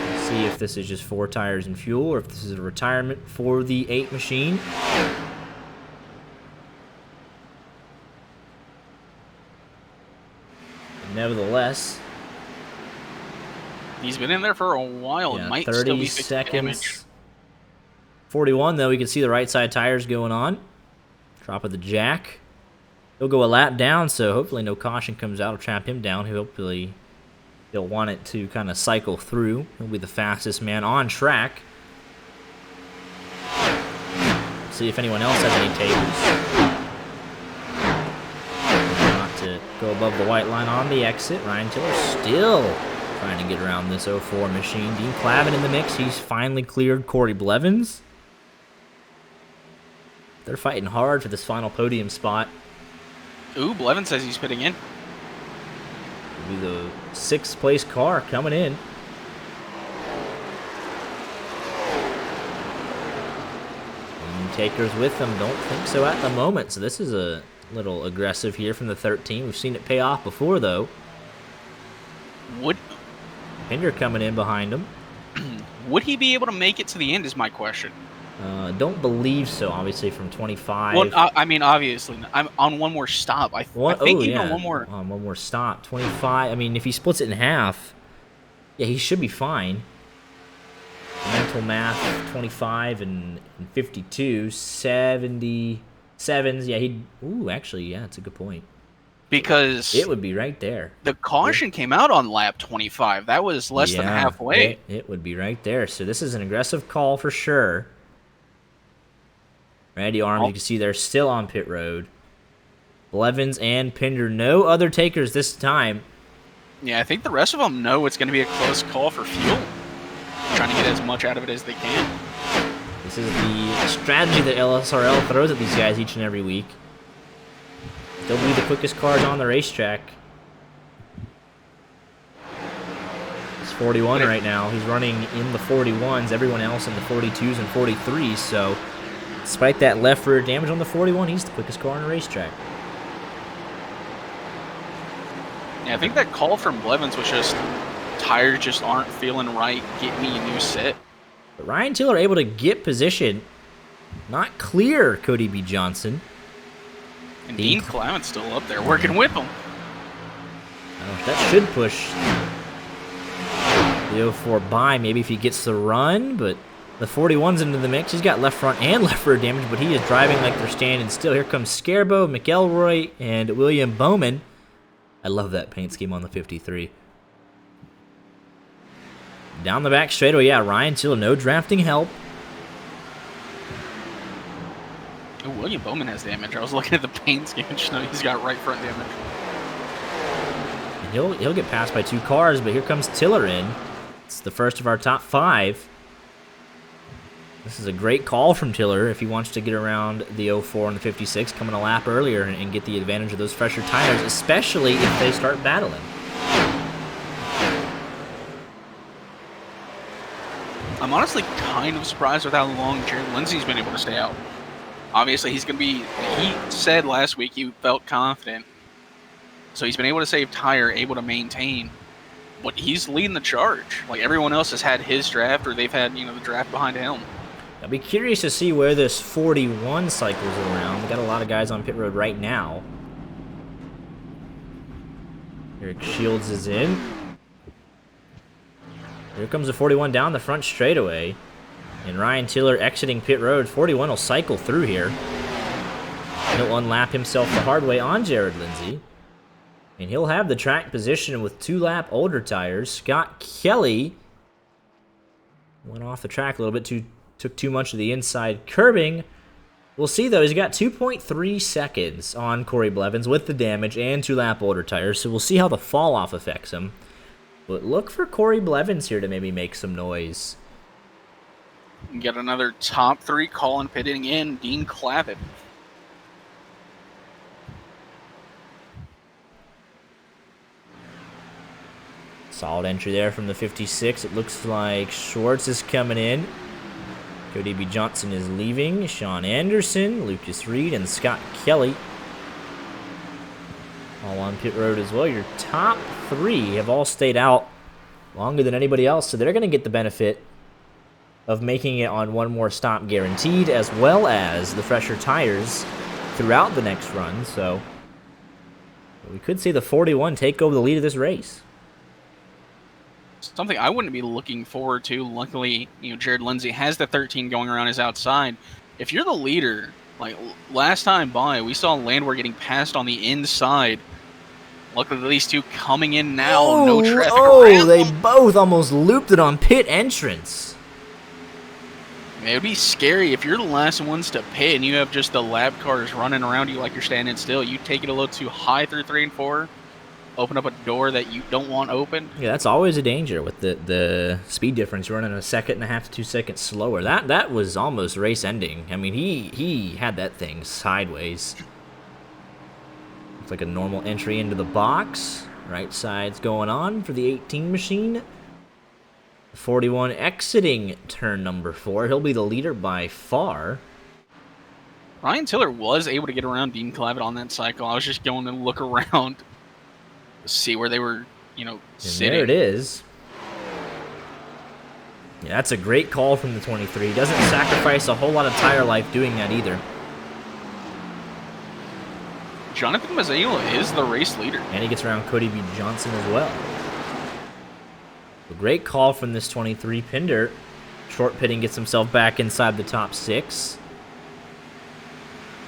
Let's see if this is just 4 tires and fuel, or if this is a retirement for the 8 machine. Nevertheless, he's been in there for a while. Yeah, It might 30 still be 50 seconds. damage. 41, though, we can see the right side tires going on. Drop of the jack. He'll go a lap down, so hopefully no caution comes out to trap him down. Hopefully he'll want it to kind of cycle through. He'll be the fastest man on track. See if anyone else has any takers. Go above the white line on the exit. Ryan Tiller still trying to get around this 04 machine. Dean Clavin in the mix. He's finally cleared Corey Blevins. They're fighting hard for this final podium spot. Ooh, Blevins says he's pitting in. It'll be the 6th place car coming in. And takers with them. Don't think so at the moment. So this is a little aggressive here from the 13. We've seen it pay off before, though. Pinder coming in behind him. Would he be able to make it to the end is my question. Don't believe so, obviously, from 25. Well, I mean, obviously. I'm on one more stop. I think even one more. On one more stop. 25. I mean, if he splits it in half, yeah, he should be fine. Mental math, 25 and 52. 77s. Yeah, he'd... Ooh, actually, yeah, that's a good point. Because... It would be right there. The caution came out on lap 25. That was less than halfway. It would be right there. So this is an aggressive call for sure. Randy Arms, you can see they're still on pit road. Blevins and Pinder, no other takers this time. Yeah, I think the rest of them know it's going to be a close call for fuel. Trying to get as much out of it as they can. This is the strategy that LSRL throws at these guys each and every week. They'll be the quickest cars on the racetrack. It's 41 right now. He's running in the 41s. Everyone else in the 42s and 43s, so... Despite that left rear damage on the 41, he's the quickest car on the racetrack. Yeah, I think that call from Blevins was just tires just aren't feeling right. Get me a new set. But Ryan Tiller able to get position, not clear Cody B. Johnson. And Dean Clavin's still up there working with him. That should push the 04 by, maybe if he gets the run, but the 41's into the mix. He's got left front and left rear damage, but he is driving like they're standing still. Here comes Scarbo, McElroy, and William Bowman. I love that paint scheme on the 53. Down the back straightaway, yeah, Ryan Tiller, no drafting help. Oh, William Bowman has damage. I was looking at the paint scheme and just know he's got right front damage. And he'll get passed by 2 cars, but here comes Tiller in. It's the first of our top 5. This is a great call from Tiller if he wants to get around the 04 and the 56, coming a lap earlier and get the advantage of those fresher tires, especially if they start battling. I'm honestly kind of surprised with how long Jared Lindsay's been able to stay out. Obviously, he's going to be... He said last week he felt confident. So he's been able to save tire, able to maintain. But he's leading the charge. Like, everyone else has had his draft, or they've had, the draft behind him. I'll be curious to see where this 41 cycles around. We got a lot of guys on pit road right now. Eric Shields is in. Here comes the 41 down the front straightaway. And Ryan Tiller exiting pit road. 41 will cycle through here. He'll unlap himself the hard way on Jared Lindsay. And he'll have the track position with 2-lap older tires. Scott Kelly went off the track a little bit, took too much of the inside curbing. We'll see, though. He's got 2.3 seconds on Corey Blevins with the damage and 2-lap older tires, so we'll see how the fall-off affects him. But look for Corey Blevins here to maybe make some noise. You got another top 3 call and pitting in, Dean Clavin. Solid entry there from the 56. It looks like Schwartz is coming in. Cody B. Johnson is leaving. Sean Anderson, Lucas Reed, and Scott Kelly all on pit road as well. Your top 3 have all stayed out longer than anybody else, so they're going to get the benefit of making it on one more stop guaranteed, as well as the fresher tires throughout the next run. So we could see the 41 take over the lead of this race. Something I wouldn't be looking forward to. Luckily, Jared Lindsay has the 13 going around his outside. If you're the leader, like last time by, we saw Landwehr getting passed on the inside. Luckily, these two coming in now. No traffic around they them. both almost looped it on pit entrance. It would be scary if you're the last ones to pit and you have just the lab cars running around you like you're standing still. You take it a little too high through 3 and 4, open up a door that you don't want open. Yeah, that's always a danger with the speed difference. You're running 1.5 to 2 seconds slower. That was almost race ending. I mean, he had that thing sideways. Looks like a normal entry into the box. Right side's going on for the 18 machine. 41 exiting turn number 4. He'll be the leader by far. Ryan Tiller was able to get around Dean Clavitt on that cycle. I was just going to look around to see where they were, sitting. There it is. Yeah, that's a great call from the 23. He doesn't sacrifice a whole lot of tire life doing that either. Jonathan Mazzella is the race leader. And he gets around Cody B. Johnson as well. A great call from this 23. Pinder, short pitting, gets himself back inside the top 6.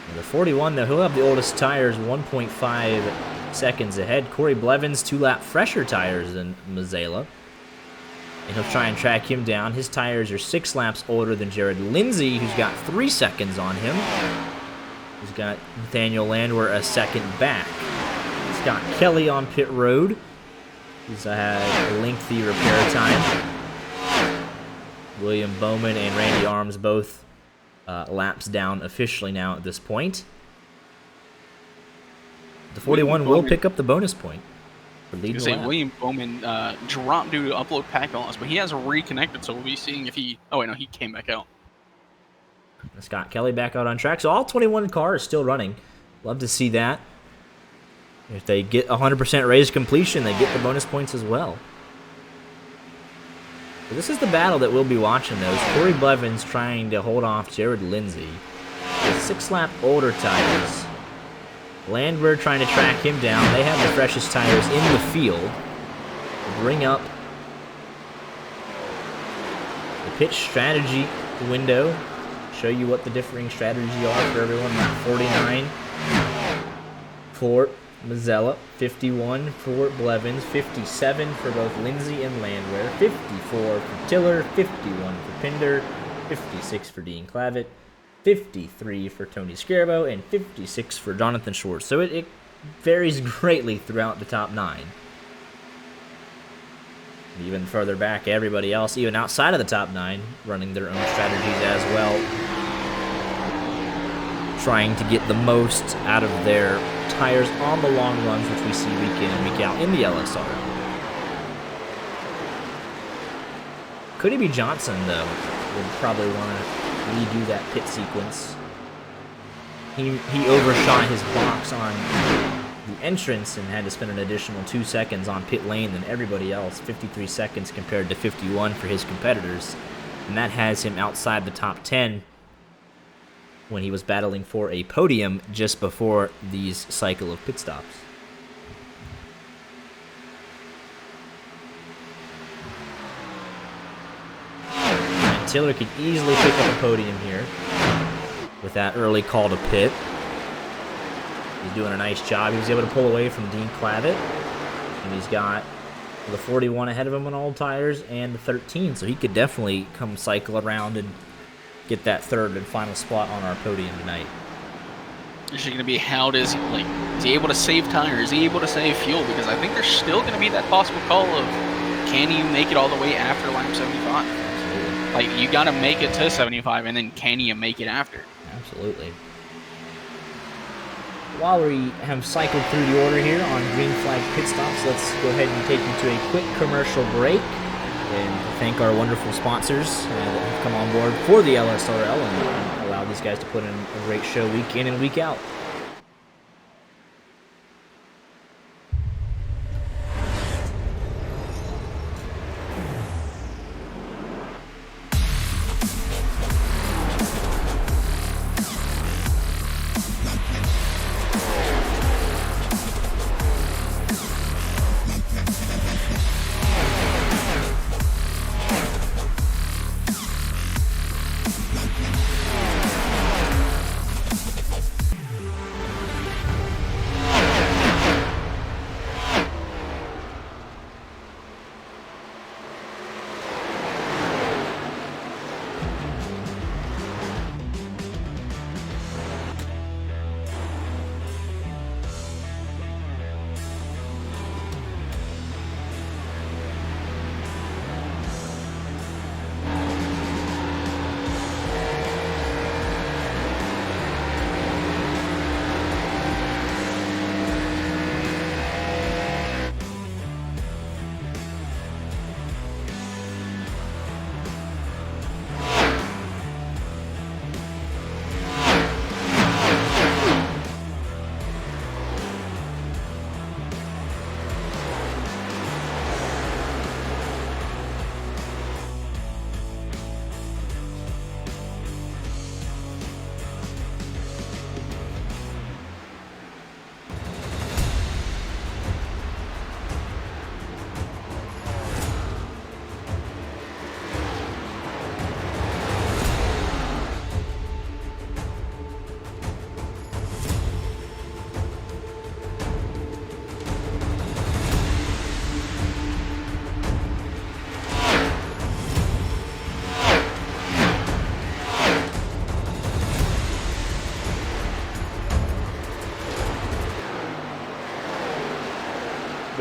And the 41, though, he'll have the oldest tires, 1.5 seconds ahead. Corey Blevins, 2-lap fresher tires than Mazzella. And he'll try and track him down. His tires are 6 laps older than Jared Lindsay, who's got 3 seconds on him. He's got Nathaniel Landwehr a second back. Scott Kelly on pit road. He's had a lengthy repair time. William Bowman and Randy Arms both laps down officially now at this point. The 41 will pick up the bonus point for leading the lap. William Bowman dropped due to upload pack loss, but he has reconnected, so we'll be seeing if he... Oh, wait, no, he came back out. Scott Kelly back out on track. So all 21 cars still running. Love to see that. If they get 100% race completion, they get the bonus points as well. So this is the battle that we'll be watching, though. Corey Blevins trying to hold off Jared Lindsay with 6-lap older tires. Landwehr trying to track him down. They have the freshest tires in the field. Bring up the pitch strategy window. Show you what the differing strategies are for everyone. 49 for Mazzella, 51 for Blevins, 57 for both Lindsay and Landwehr, 54 for Tiller, 51 for Pinder, 56 for Dean Clavitt, 53 for Tony Scarabo, and 56 for Jonathan Schwartz. So it varies greatly throughout the top 9. Even further back, everybody else, even outside of the top 9, running their own strategies as well. Trying to get the most out of their tires on the long runs, which we see week in and week out in the LSRL. Cody B. Johnson, though, would probably want to redo that pit sequence. He overshot his box on the entrance and had to spend an additional 2 seconds on pit lane than everybody else, 53 seconds compared to 51 for his competitors. And that has him outside the top 10 when he was battling for a podium just before these cycle of pit stops. And Taylor could easily pick up a podium here with that early call to pit. He's doing a nice job. He was able to pull away from Dean Clavitt, and he's got the 41 ahead of him on old tires and the 13, so he could definitely come cycle around and get that third and final spot on our podium tonight. Is going to be how is he able to save tires? Is he able to save fuel? Because I think there's still going to be that possible call of, can you make it all the way after lap 75? Absolutely. Like, you got to make it to 75, and then can you make it after? Absolutely. While we have cycled through the order here on green flag pit stops, let's go ahead and take you to a quick commercial break and thank our wonderful sponsors that have come on board for the LSRL and allow these guys to put in a great show week in and week out.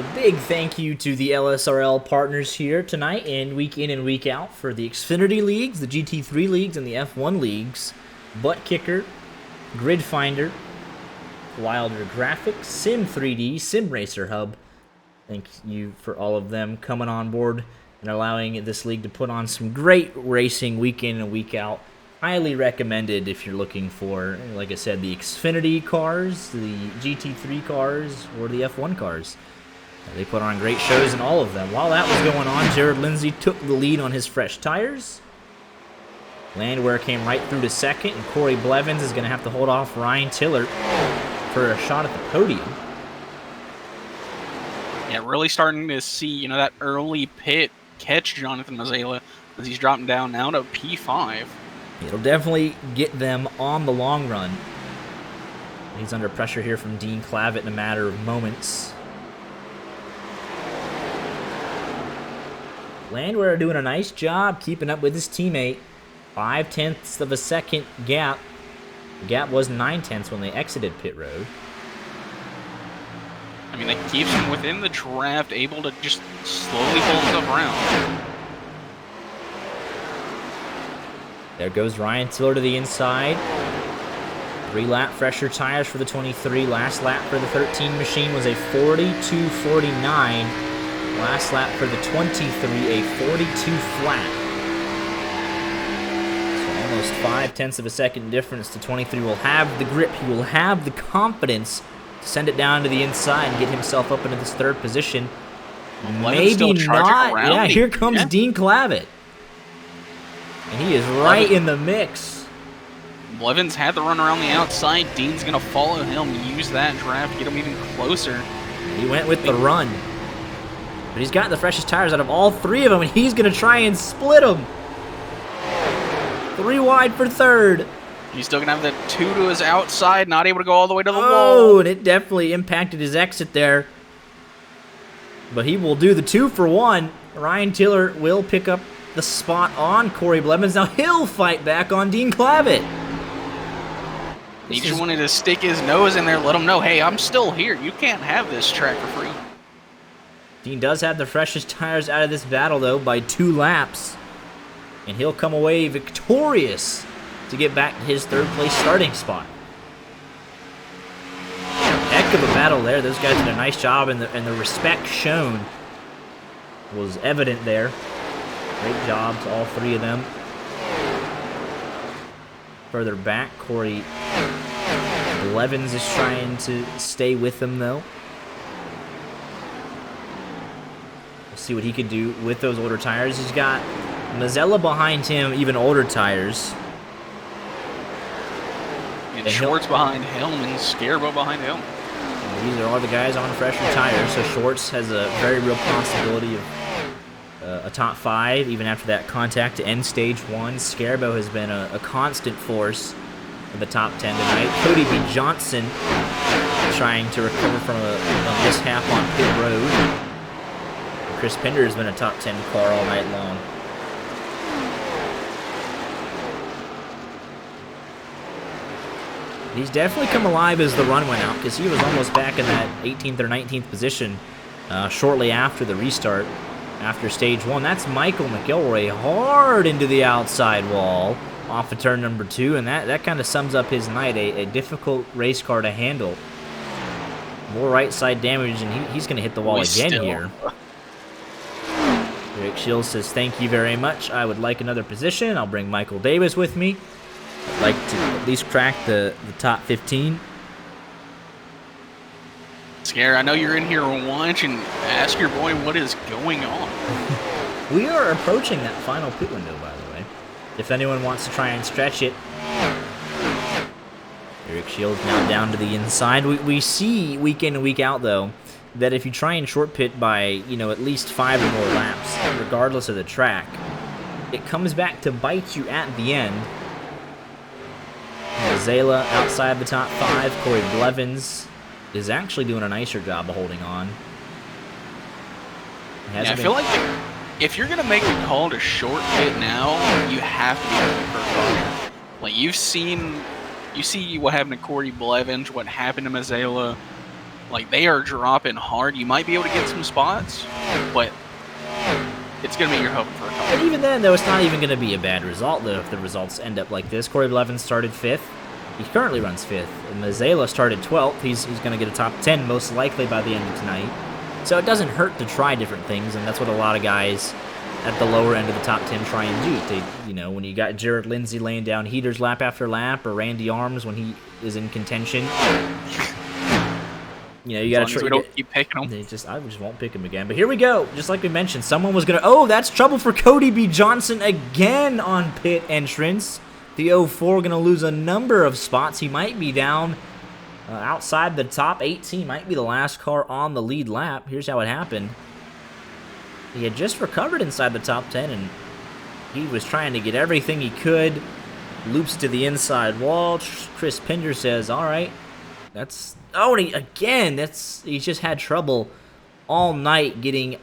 A big thank you to the LSRL partners here tonight and week in and week out for the Xfinity Leagues, the GT3 Leagues, and the F1 Leagues. Butt Kicker, Grid Finder, Wilder Graphics, Sim 3D, Sim Racer Hub. Thank you for all of them coming on board and allowing this league to put on some great racing week in and week out. Highly recommended if you're looking for, like I said, the Xfinity cars, the GT3 cars, or the F1 cars. They put on great shows in all of them. While that was going on, Jared Lindsay took the lead on his fresh tires. Landwehr came right through to second, and Corey Blevins is going to have to hold off Ryan Tiller for a shot at the podium. Yeah, really starting to see, that early pit catch Jonathan Mazzella as he's dropping down now to P5. It'll definitely get them on the long run. He's under pressure here from Dean Clavitt in a matter of moments. Landwehr doing a nice job keeping up with his teammate. 0.5 of a second gap. The gap was 0.9 when they exited pit road. I mean, that keeps him within the draft, able to just slowly pull himself around. There goes Ryan Tiller to the inside. 3-lap fresher tires for the 23. Last lap for the 13 machine was a 42.49. Last lap for the 23, a 42 flat. So almost 0.5 of a second difference. The 23 will have the grip. He will have the confidence to send it down to the inside and get himself up into this third position. Maybe not. Yeah, here comes Dean Clavitt. And he is right in the mix. Blevins had the run around the outside. Dean's going to follow him, use that draft, get him even closer. He went with the run. But he's got the freshest tires out of all three of them, and he's going to try and split them. 3 wide for third. He's still going to have the 2 to his outside, not able to go all the way to the wall. Oh, and it definitely impacted his exit there. But he will do the 2 for 1. Ryan Tiller will pick up the spot on Corey Blevins. Now he'll fight back on Dean Clavitt. He just wanted to stick his nose in there, let him know, hey, I'm still here. You can't have this track for free. Dean does have the freshest tires out of this battle, though, by 2 laps. And he'll come away victorious to get back to his third-place starting spot. Heck of a battle there. Those guys did a nice job, and the respect shown was evident there. Great job to all 3 of them. Further back, Corey Blevins is trying to stay with them, though. We'll see what he could do with those older tires. He's got Mazzella behind him, even older tires. And Schwartz behind him, and Scarbo behind him. These are all the guys on fresher tires, so Schwartz has a very real possibility of a top 5, even after that contact to end stage 1. Scarbo has been a constant force in the top 10 tonight. Cody B. Johnson trying to recover from a mishap on pit road. Chris Pinder has been a top 10 car all night long. He's definitely come alive as the run went out, because he was almost back in that 18th or 19th position shortly after the restart. After stage 1, that's Michael McElroy hard into the outside wall off of turn number 2, and that kind of sums up his night. A difficult race car to handle. More right side damage, and he's going to hit the wall again here. Rick Shields says, thank you very much. I would like another position. I'll bring Michael Davis with me. I'd like to at least crack the top 15. Scare, I know you're in here watching. Ask your boy what is going on. We are approaching that final pit window, by the way. If anyone wants to try and stretch it. Eric Shields now down to the inside. We see week in and week out, though, that if you try and short pit by, at least 5 or more laps, regardless of the track, it comes back to bite you at the end. Mazzella outside the top 5. Corey Blevins is actually doing a nicer job of holding on. I feel like if you're going to make a call to short pit now, you have to be looking for a caution. Like, you see what happened to Corey Blevins, what happened to Mazzella. Like, they are dropping hard. You might be able to get some spots, but it's going to be your hope for a couple. But even then, though, it's not even going to be a bad result, though, if the results end up like this. Corey Blevins started 5th. He currently runs 5th. And Mazzela started 12th. He's going to get a top 10 most likely by the end of tonight. So it doesn't hurt to try different things, and that's what a lot of guys at the lower end of the top 10 try and do. They, you know, when you got Jared Lindsay laying down heaters lap after lap, or Randy Arms when he is in contention, you know, you got to try. We don't keep picking them. I just won't pick him again. But here we go. Just like we mentioned, someone was gonna. Oh, that's trouble for Cody B. Johnson again on pit entrance. The 04 gonna lose a number of spots. He might be down outside the top 18. Might be the last car on the lead lap. Here's how it happened. He had just recovered inside the top 10, and he was trying to get everything he could. Loops to the inside wall. Chris Pinder says, "All right, that's." Oh, and he's just had trouble all night getting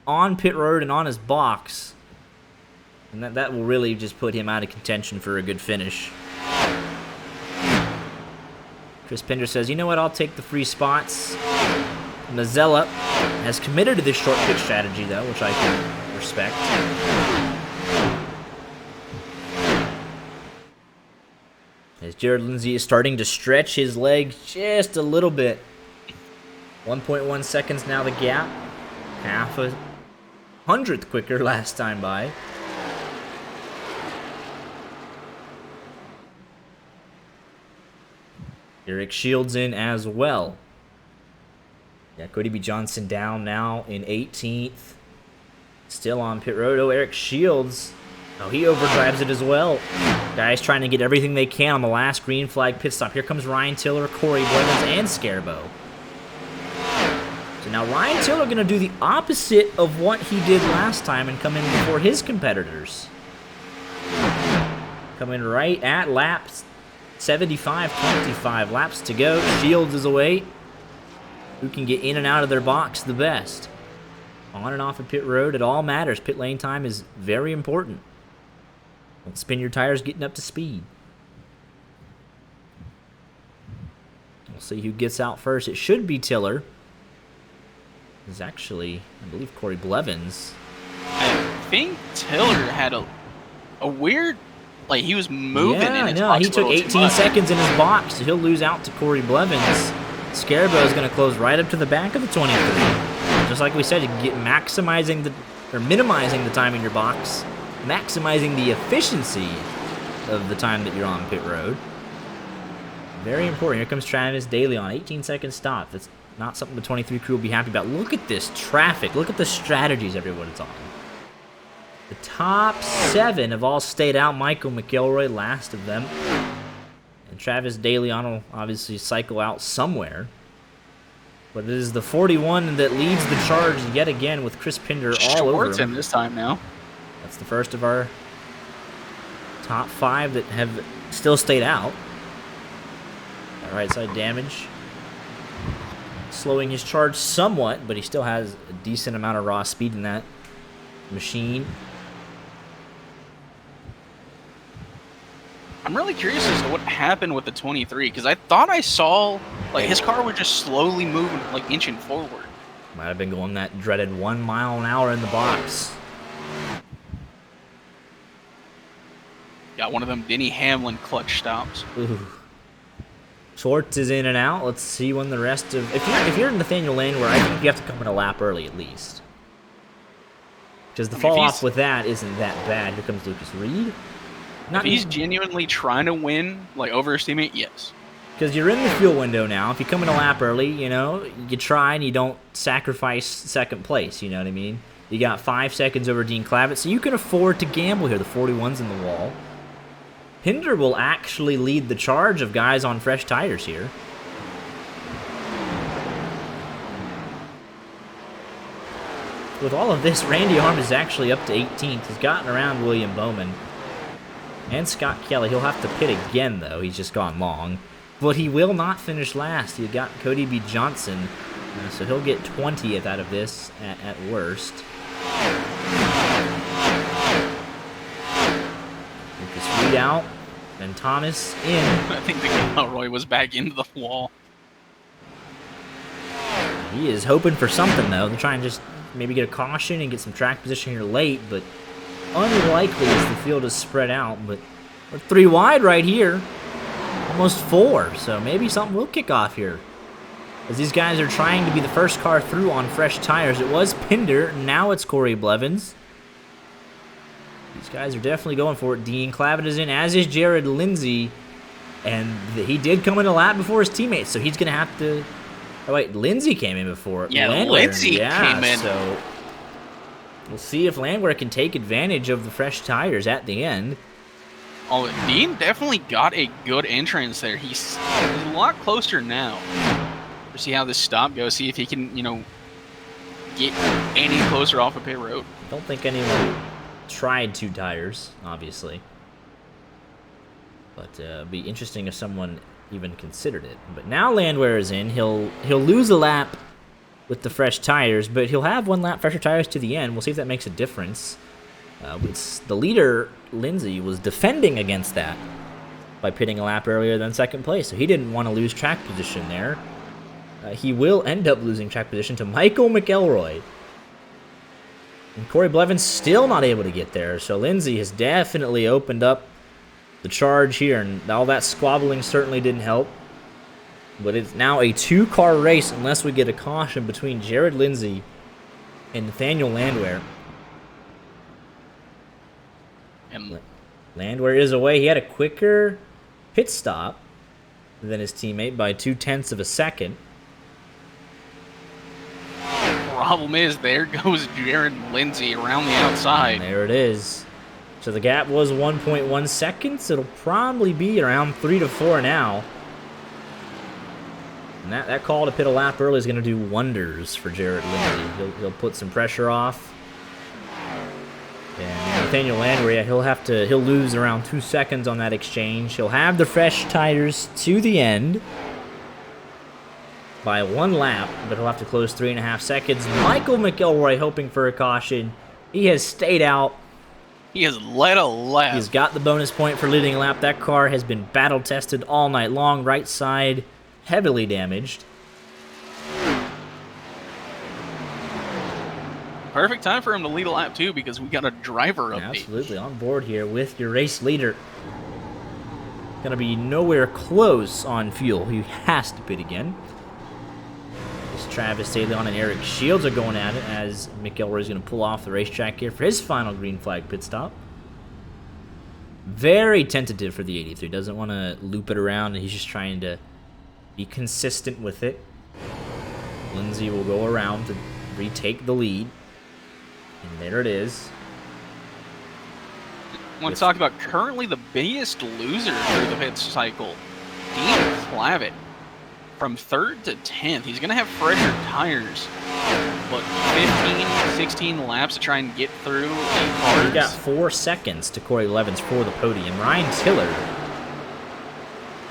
on pit road and on his box. And that will really just put him out of contention for a good finish. Chris Pinder says, you know what, I'll take the free spots. Mazzella has committed to this short pit strategy, though, which I can respect. As Jared Lindsay is starting to stretch his legs just a little bit. 1.1 seconds now the gap. Half a hundredth quicker last time by. Eric Shields in as well. Yeah, Cody B. Johnson down now in 18th. Still on pit road. Oh, Eric Shields. Oh, he overdrives it as well. Guys trying to get everything they can on the last green flag pit stop. Here comes Ryan Tiller, Corey Blevins, and Scarbo. So now Ryan Tiller going to do the opposite of what he did last time and come in before his competitors. Coming right at laps 75, 25 laps to go. Shields is away. Who can get in and out of their box the best? On and off of pit road, it all matters. Pit lane time is very important. Don't spin your tires getting up to speed. We'll see who gets out first. It should be Tiller. It's actually, I believe, Corey Blevins. I think Tiller had a weird, like, he was moving in his box. He took 18 seconds in his box, so he'll lose out to Corey Blevins. Scarbo is going to close right up to the back of the 23. Just like we said, you can get minimizing the time in your box, maximizing the efficiency of the time that you're on pit road. Very important. Here comes Travis Daly on 18 second stop. That's not something the 23 crew will be happy about. Look at this traffic. Look at the strategies everyone's on. The top 7 have all stayed out. Michael McElroy, last of them. And Travis Daly will obviously cycle out somewhere. But it is the 41 that leads the charge yet again with Chris Pinder all over him. This time now. That's the first of our top 5 that have still stayed out. That right side damage. Slowing his charge somewhat, but he still has a decent amount of raw speed in that machine. I'm really curious as to what happened with the 23, because I thought I saw, like, his car was just slowly moving, like, inching forward. Might have been going that dreaded 1 mile an hour in the box. Got one of them Denny Hamlin clutch stops. Ooh. Schwartz is in and out. Let's see when the rest of... If you're in Nathaniel Lane, where I think you have to come in a lap early at least. Because the fall off with that isn't that bad. Here comes Lucas Reed. If he's genuinely trying to win, like, over his teammate, yes. Because you're in the fuel window now. If you come in a lap early, you know, you try and you don't sacrifice second place, you know what I mean? You got 5 seconds over Dean Clavitt, so you can afford to gamble here. The 41's in the wall. Pinder will actually lead the charge of guys on fresh tires here. With all of this, Randy Arm is actually up to 18th. He's gotten around William Bowman. And Scott Kelly. He'll have to pit again, though. He's just gone long. But he will not finish last. He got Cody B. Johnson. So he'll get 20th out of this at worst. Lucas Reed out. And Thomas in. I think the Gilroy was back into the wall. He is hoping for something, though. They're trying to just maybe get a caution and get some track position here late, but unlikely as the field is spread out. But we're 3 wide right here. Almost 4, so maybe something will kick off here. As these guys are trying to be the first car through on fresh tires. It was Pinder, now it's Corey Blevins. These guys are definitely going for it. Dean Clavitt is in, as is Jared Lindsay. And he did come in a lap before his teammates, so he's going to have to... Oh, wait, Lindsay came in before. Yeah, Landwehr, Lindsay came in. So we'll see if Landwehr can take advantage of the fresh tires at the end. Oh, Dean definitely got a good entrance there. He's a lot closer now. We'll see how this stop goes. See if he can, get any closer off of pit road. Don't think anyone tried 2 tires, obviously. But it'd be interesting if someone even considered it. But now Landwehr is in. He'll lose a lap with the fresh tires, but he'll have 1 lap fresher tires to the end. We'll see if that makes a difference. The leader, Lindsay, was defending against that by pitting a lap earlier than second place, so he didn't want to lose track position there. He will end up losing track position to Michael McElroy. And Corey Blevins still not able to get there, so Lindsay has definitely opened up the charge here, and all that squabbling certainly didn't help. But it's now a 2-car race unless we get a caution between Jared Lindsay and Nathaniel Landwehr. And Landwehr is away. He had a quicker pit stop than his teammate by 0.2 of a second. problem is, there goes Jared Lindsay around the outside. And there it is. So the gap was 1.1 seconds. It'll probably be around 3 to 4 now. And that call to pit a lap early is going to do wonders for Jared Lindsay. He'll put some pressure off. And Nathaniel Landwehr, he'll lose around 2 seconds on that exchange. He'll have the fresh tires to the end by 1 lap, but he'll have to close 3.5 seconds. Michael McElroy hoping for a caution. He has stayed out. He has led a lap. He's got the bonus point for leading a lap. That car has been battle tested all night long. Right side heavily damaged. Perfect time for him to lead a lap too, because we got a driver update. Absolutely on board here with your race leader. Gonna be nowhere close on fuel. He has to pit again. As Travis Taylor and Eric Shields are going at it, as McElroy is going to pull off the racetrack here for his final green flag pit stop. Very tentative for the 83. Doesn't want to loop it around, and he's just trying to be consistent with it. Lindsay will go around to retake the lead. And there it is. I want to talk about currently the biggest loser through the pit cycle, Dean Clavitt. From 3rd to 10th, he's going to have fresher tires. But 15, 16 laps to try and get through 8 cars. He got 4 seconds to Corey Blevins for the podium. Ryan Tiller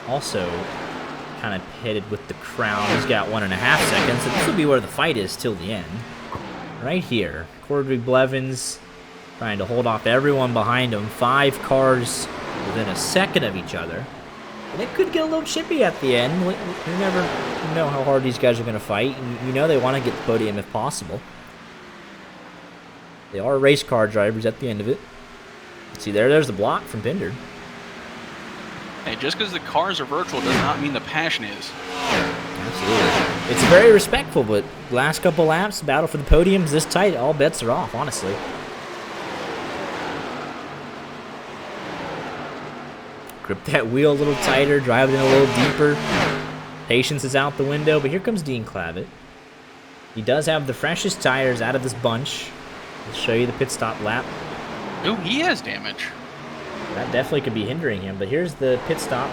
also kind of headed with the crown. He's got 1.5 seconds. So this will be where the fight is till the end. Right here. Corey Blevins trying to hold off everyone behind him. 5 cars within a second of each other. And it could get a little chippy at the end. You never know how hard these guys are going to fight. And you know they want to get the podium if possible. They are race car drivers at the end of it. See, there's the block from Pinder. Hey, just because the cars are virtual does not mean the passion is. Absolutely. It's very respectful, but last couple laps, battle for the podiums this tight, all bets are off, honestly. Grip that wheel a little tighter, drive it in a little deeper. Patience is out the window, but here comes Dean Clavitt. He does have the freshest tires out of this bunch. I'll show you the pit stop lap. Ooh, he has damage. That definitely could be hindering him, but here's the pit stop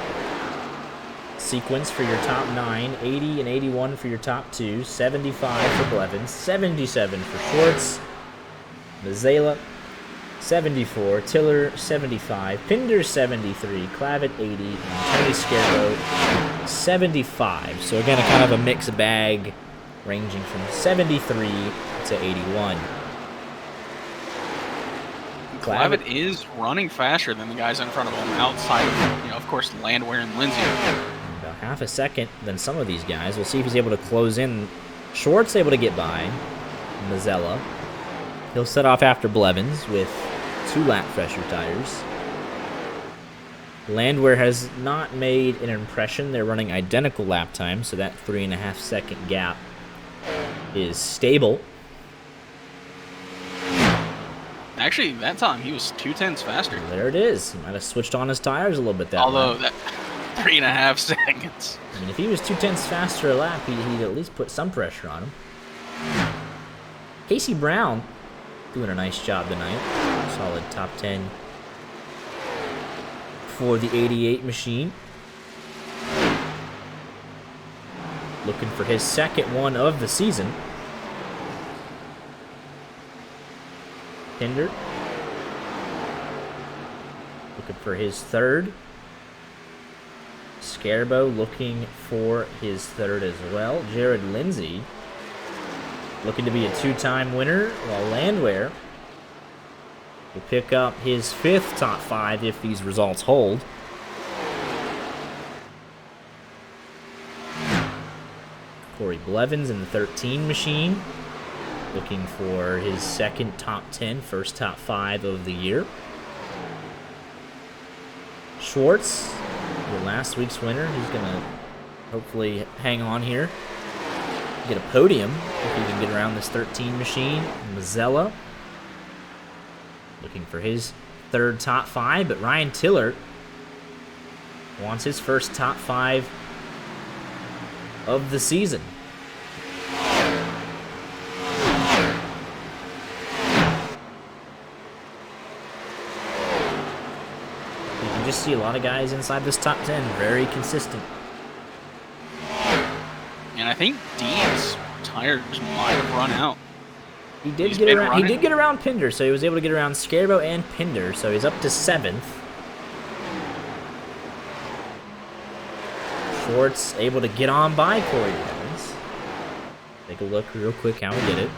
sequence for your top 9. 80 and 81 for your top 2. 75 for Blevins. 77 for Schwartz. Mazzela. 74, Tiller 75, Pinder 73, Clavitt 80, and Tony Scarbo 75. So again, a kind of a mixed bag ranging from 73 to 81. Clavitt is running faster than the guys in front of him outside of, of course, Landwehr and Lindsay. About half a second than some of these guys. We'll see if he's able to close in Schwartz able to get by Mazzella. He'll set off after Blevins with 2 lap pressure tires. Landwehr has not made an impression. They're running identical lap times, so that 3.5 second gap is stable. Actually, that time he was 2/10 faster. There it is. He might have switched on his tires a little bit that Although lap. that 3.5 seconds. I mean, if he was 2/10 faster a lap, he'd at least put some pressure on him. Casey Brown doing a nice job tonight. Solid top 10 for the 88 machine. Looking for his second one of the season. Pinder looking for his third. Scarbo looking for his third as well. Jared Lindsay looking to be a 2-time winner, while Landwehr will pick up his 5th top 5 if these results hold. Corey Blevins in the 13 machine, looking for his second top 10, first top 5 of the year. Schwartz, the last week's winner, he's going to hopefully hang on here, get a podium if he can get around this 13 machine. Mazzella looking for his 3rd top 5, but Ryan Tillert wants his first top 5 of the season. You can just see a lot of guys inside this top 10, very consistent. And I think Dean's tires might have run out. He did He's get been around. He running. did get around Pinder, so he was able to get around Scarbo and Pinder. So he's up to 7th. Schwartz able to get on by Corey Evans. Take a look real quick how he did it.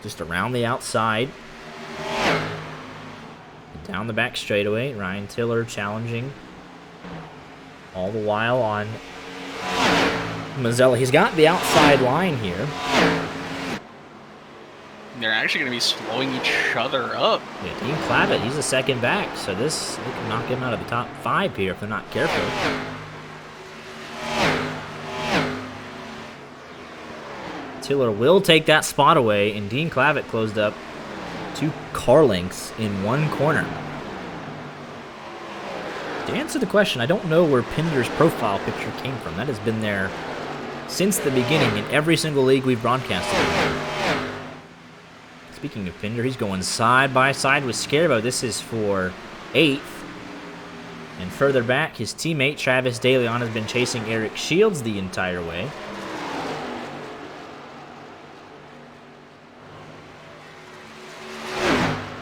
Just around the outside, down the back straightaway. Ryan Tiller challenging all the while on Mazzella. He's got the outside line here. They're actually going to be slowing each other up. Yeah, Dean Clavitt, he's a second back, so they can knock him out of the top 5 here if they're not careful. Tiller will take that spot away, and Dean Clavitt closed up 2 car lengths in 1 corner. To answer the question, I don't know where Pinder's profile picture came from. That has been there since the beginning in every single league we've broadcasted. Speaking of Pinder, he's going side by side with Scarbo. This is for 8th. And further back, his teammate Travis DeLeon has been chasing Eric Shields the entire way.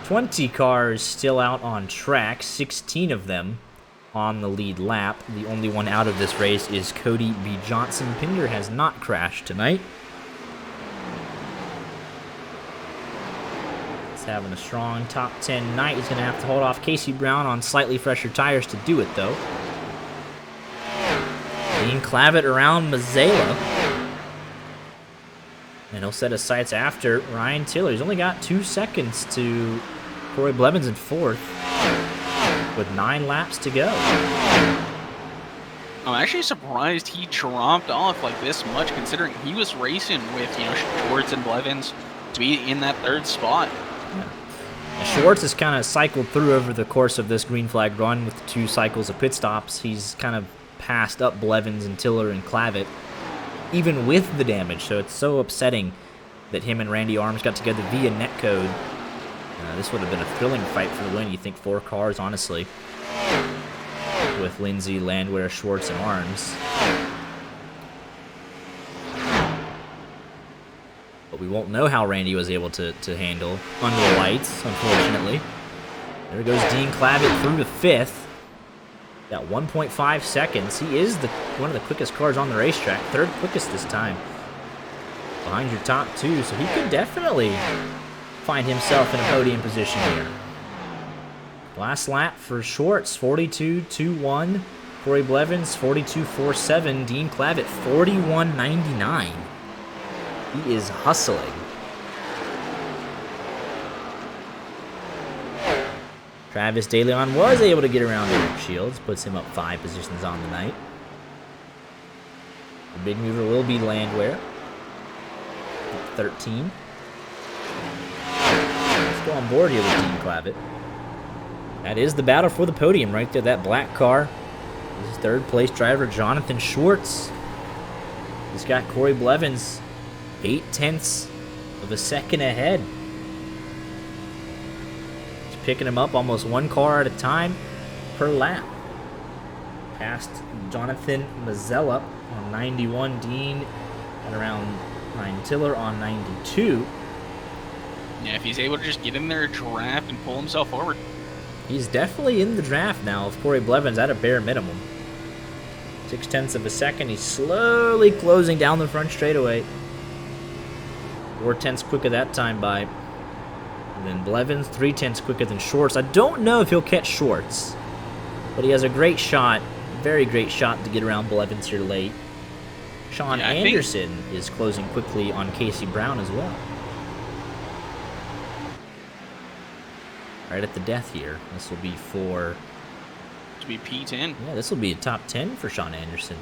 "20 cars still out on track, 16 of them on the lead lap. The only one out of this race is Cody B. Johnson. Pinder has not crashed tonight. He's having a strong top 10 night. He's going to have to hold off Casey Brown on slightly fresher tires to do it, though. Dean Clavitt around Mazzella. And he'll set his sights after Ryan Tiller. He's only got 2 seconds to Corey Blevins in 4th with 9 laps to go. I'm actually surprised he dropped off like this much, considering he was racing with, Schwartz and Blevins to be in that 3rd spot. Yeah. Schwartz has kind of cycled through over the course of this green flag run with the 2 cycles of pit stops. He's kind of passed up Blevins and Tiller and Clavitt, even with the damage. So it's so upsetting that him and Randy Arms got together via netcode. This would have been a thrilling fight for the win. You think 4 cars, honestly, with Lindsay, Landwehr, Schwartz, and Arms. But we won't know how Randy was able to handle under the lights, unfortunately. There goes Dean Clavitt through to 5th. Got 1.5 seconds. He is one of the quickest cars on the racetrack. 3rd quickest this time. Behind your top 2, so he could definitely find himself in a podium position here. Last lap for Schwartz, 42.21. Corey Blevins, 42.47. Dean Clavitt, 41.99. He is hustling. Travis DeLeon was able to get around Eric Shields, puts him up 5 positions on the night. The big mover will be Landwehr. 13. Let's go on board here with Dean Clavitt. That is the battle for the podium right there, that black car. This is third place driver Jonathan Schwartz. He's got Corey Blevins 0.8 of a second ahead. He's picking him up almost 1 car at a time per lap. Past Jonathan Mazzella on 91, Dean at around Ryan Tiller on 92. Yeah, if he's able to just get in there, draft, and pull himself forward. He's definitely in the draft now of Corey Blevins at a bare minimum. 0.6 of a second. He's slowly closing down the front straightaway. 4/10 quicker that time by than Blevins. 3/10 quicker than Schwartz. I don't know if he'll catch Schwartz, but he has a great shot, very great shot to get around Blevins here late. Sean Anderson is closing quickly on Casey Brown as well. Right at the death here. This will be for... To be P10. Yeah, this will be a top 10 for Sean Anderson.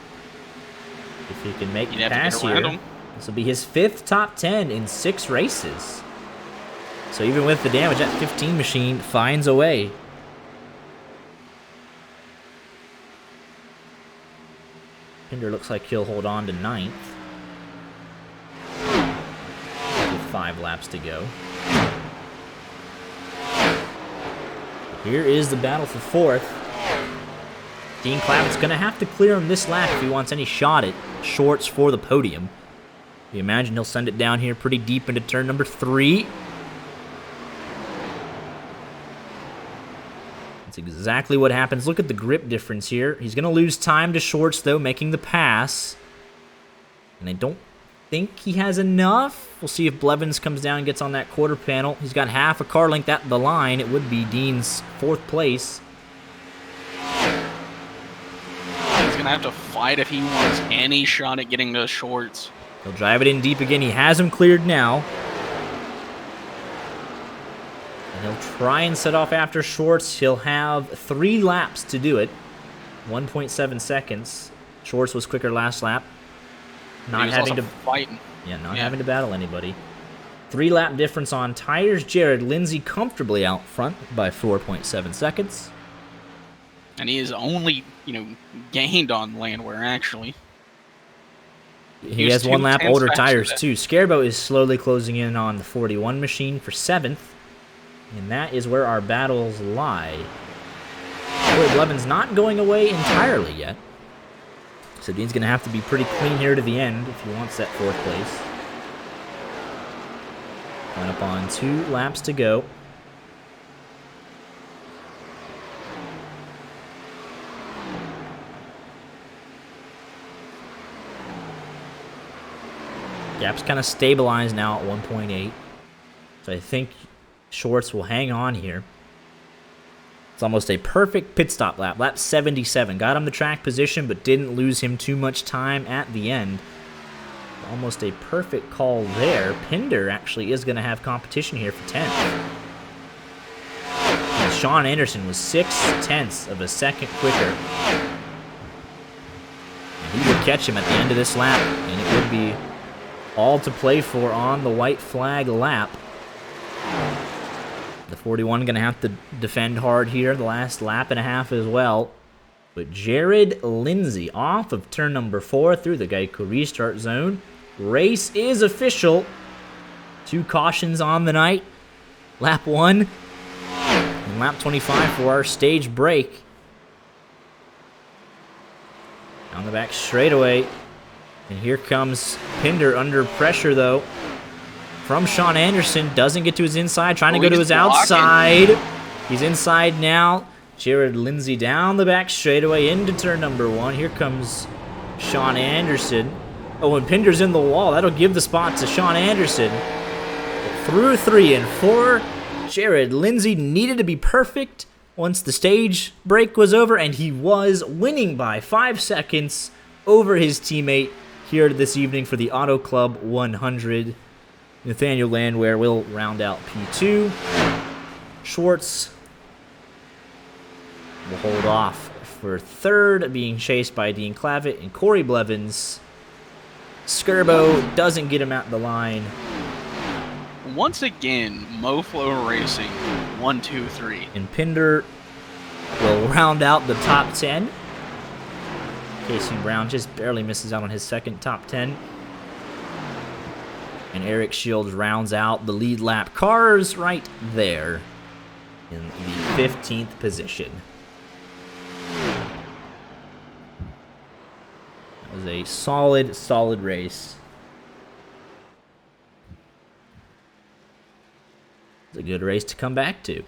If he can make You'd the have to pass get around here. him. This will be his 5th top 10 in 6 races. So even with the damage, that 15 machine finds a way. Pinder looks like he'll hold on to 9th. With 5 laps to go. Here is the battle for 4th. Dean Clavitt's going to have to clear him this lap if he wants any shot at Schwartz for the podium. You imagine he'll send it down here pretty deep into turn number 3. That's exactly what happens. Look at the grip difference here. He's going to lose time to Schwartz, though, making the pass. And I don't think he has enough. We'll see if Blevins comes down and gets on that quarter panel. He's got half a car length at the line. It would be Dean's 4th place. He's going to have to fight if he wants any shot at getting those Schwartz. He'll drive it in deep again. He has him cleared now. And he'll try and set off after Schwartz. He'll have 3 laps to do it. 1.7 seconds. Schwartz was quicker last lap. Not having to fighting. Yeah, not having to battle anybody. 3-lap difference on tires. Jared Lindsay comfortably out front by 4.7 seconds. And he has only, gained on Landwehr, actually. He has 1 lap older tires, too. Scarbo is slowly closing in on the 41 machine for 7th. And that is where our battles lie. Corey Blevins not going away entirely yet. So Dean's going to have to be pretty clean here to the end if he wants that 4th place. Coming up on 2 laps to go. Gap's kind of stabilized now at 1.8. So I think Schwartz will hang on here. It's almost a perfect pit stop lap. Lap 77. Got him the track position, but didn't lose him too much time at the end. Almost a perfect call there. Pinder actually is going to have competition here for 10th. And Sean Anderson was 0.6 of a second quicker. And he would catch him at the end of this lap, and it would be all to play for on the white flag lap. The 41 going to have to defend hard here the last lap and a half as well. But Jared Lindsay off of turn number 4 through the Geico restart zone. Race is official. 2 cautions on the night. Lap 1 and lap 25 for our stage break. On the back straightaway. And here comes Pinder under pressure though. From Sean Anderson, doesn't get to his inside, trying to go to his outside. He's inside now. Jared Lindsay down the back straightaway into turn number 1. Here comes Sean Anderson. Oh, and Pinder's in the wall. That'll give the spot to Sean Anderson. Through 3 and 4, Jared Lindsay needed to be perfect once the stage break was over, and he was winning by 5 seconds over his teammate here this evening for the Auto Club 100. Nathaniel Landwehr will round out P2. Schwartz will hold off for third, being chased by Dean Clavitt and Corey Blevins. Skirbo doesn't get him at the line. Once again, MoFlo Racing, 1, 2, 3. And Pinder will round out the top 10. Casey Brown just barely misses out on his second top 10. And Eric Shields rounds out the lead lap cars right there in the 15th position. That was a solid race. It's a good race to come back to.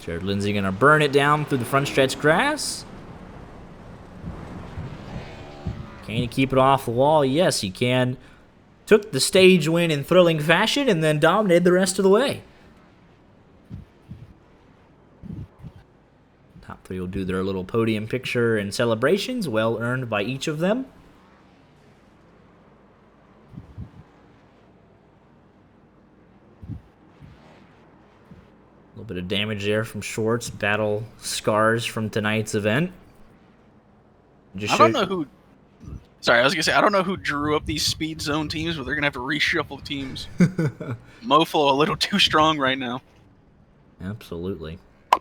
Jared Lindsay going to burn it down through the front stretch grass. Can he keep it off the wall? Yes, he can. Took the stage win in thrilling fashion and then dominated the rest of the way. Top three will do their little podium picture and celebrations, well earned by each of them. A little bit of damage there from Schwartz. Battle scars from tonight's event. I don't know who... Sorry, I was going to say, I don't know who drew up these speed zone teams, but they're going to have to reshuffle teams. MoFlo a little too strong right now. Absolutely. That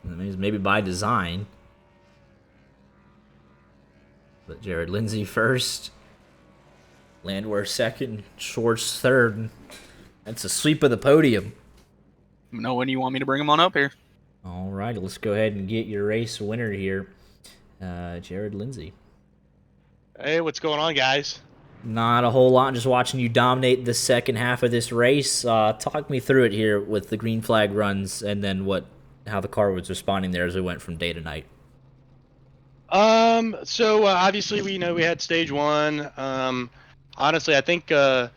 means maybe by design. But Jared Lindsay first. Landwehr second. Schwartz third. That's a sweep of the podium. Know when you want me to bring him on up here. All right, let's go ahead and get your race winner here. Jared Lindsay. Hey, what's going on, guys? Not a whole lot, just watching you dominate the second half of this race. Talk me through it here with the green flag runs and then how the car was responding there as we went from day to night. So obviously we had stage one. Honestly, I think I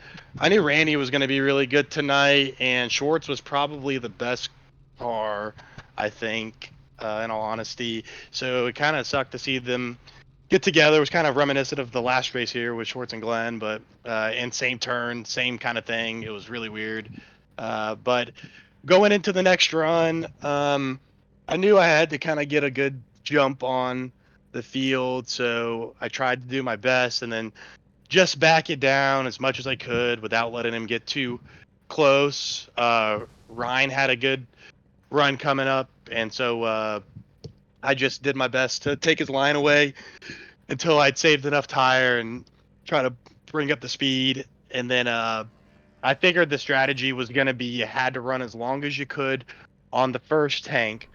knew Randy was going to be really good tonight, and Schwartz was probably the best car, I think, in all honesty. So it kind of sucked to see them get together. It was kind of reminiscent of the last race here with Schwartz and Glenn, but in same turn, same kind of thing. It was really weird. But going into the next run, I knew I had to kind of get a good jump on the field, so I tried to do my best and then just back it down as much as I could without letting him get too close. Ryan had a good run coming up, and so I just did my best to take his line away until I'd saved enough tire and try to bring up the speed. And then I figured the strategy was going to be you had to run as long as you could on the first tank.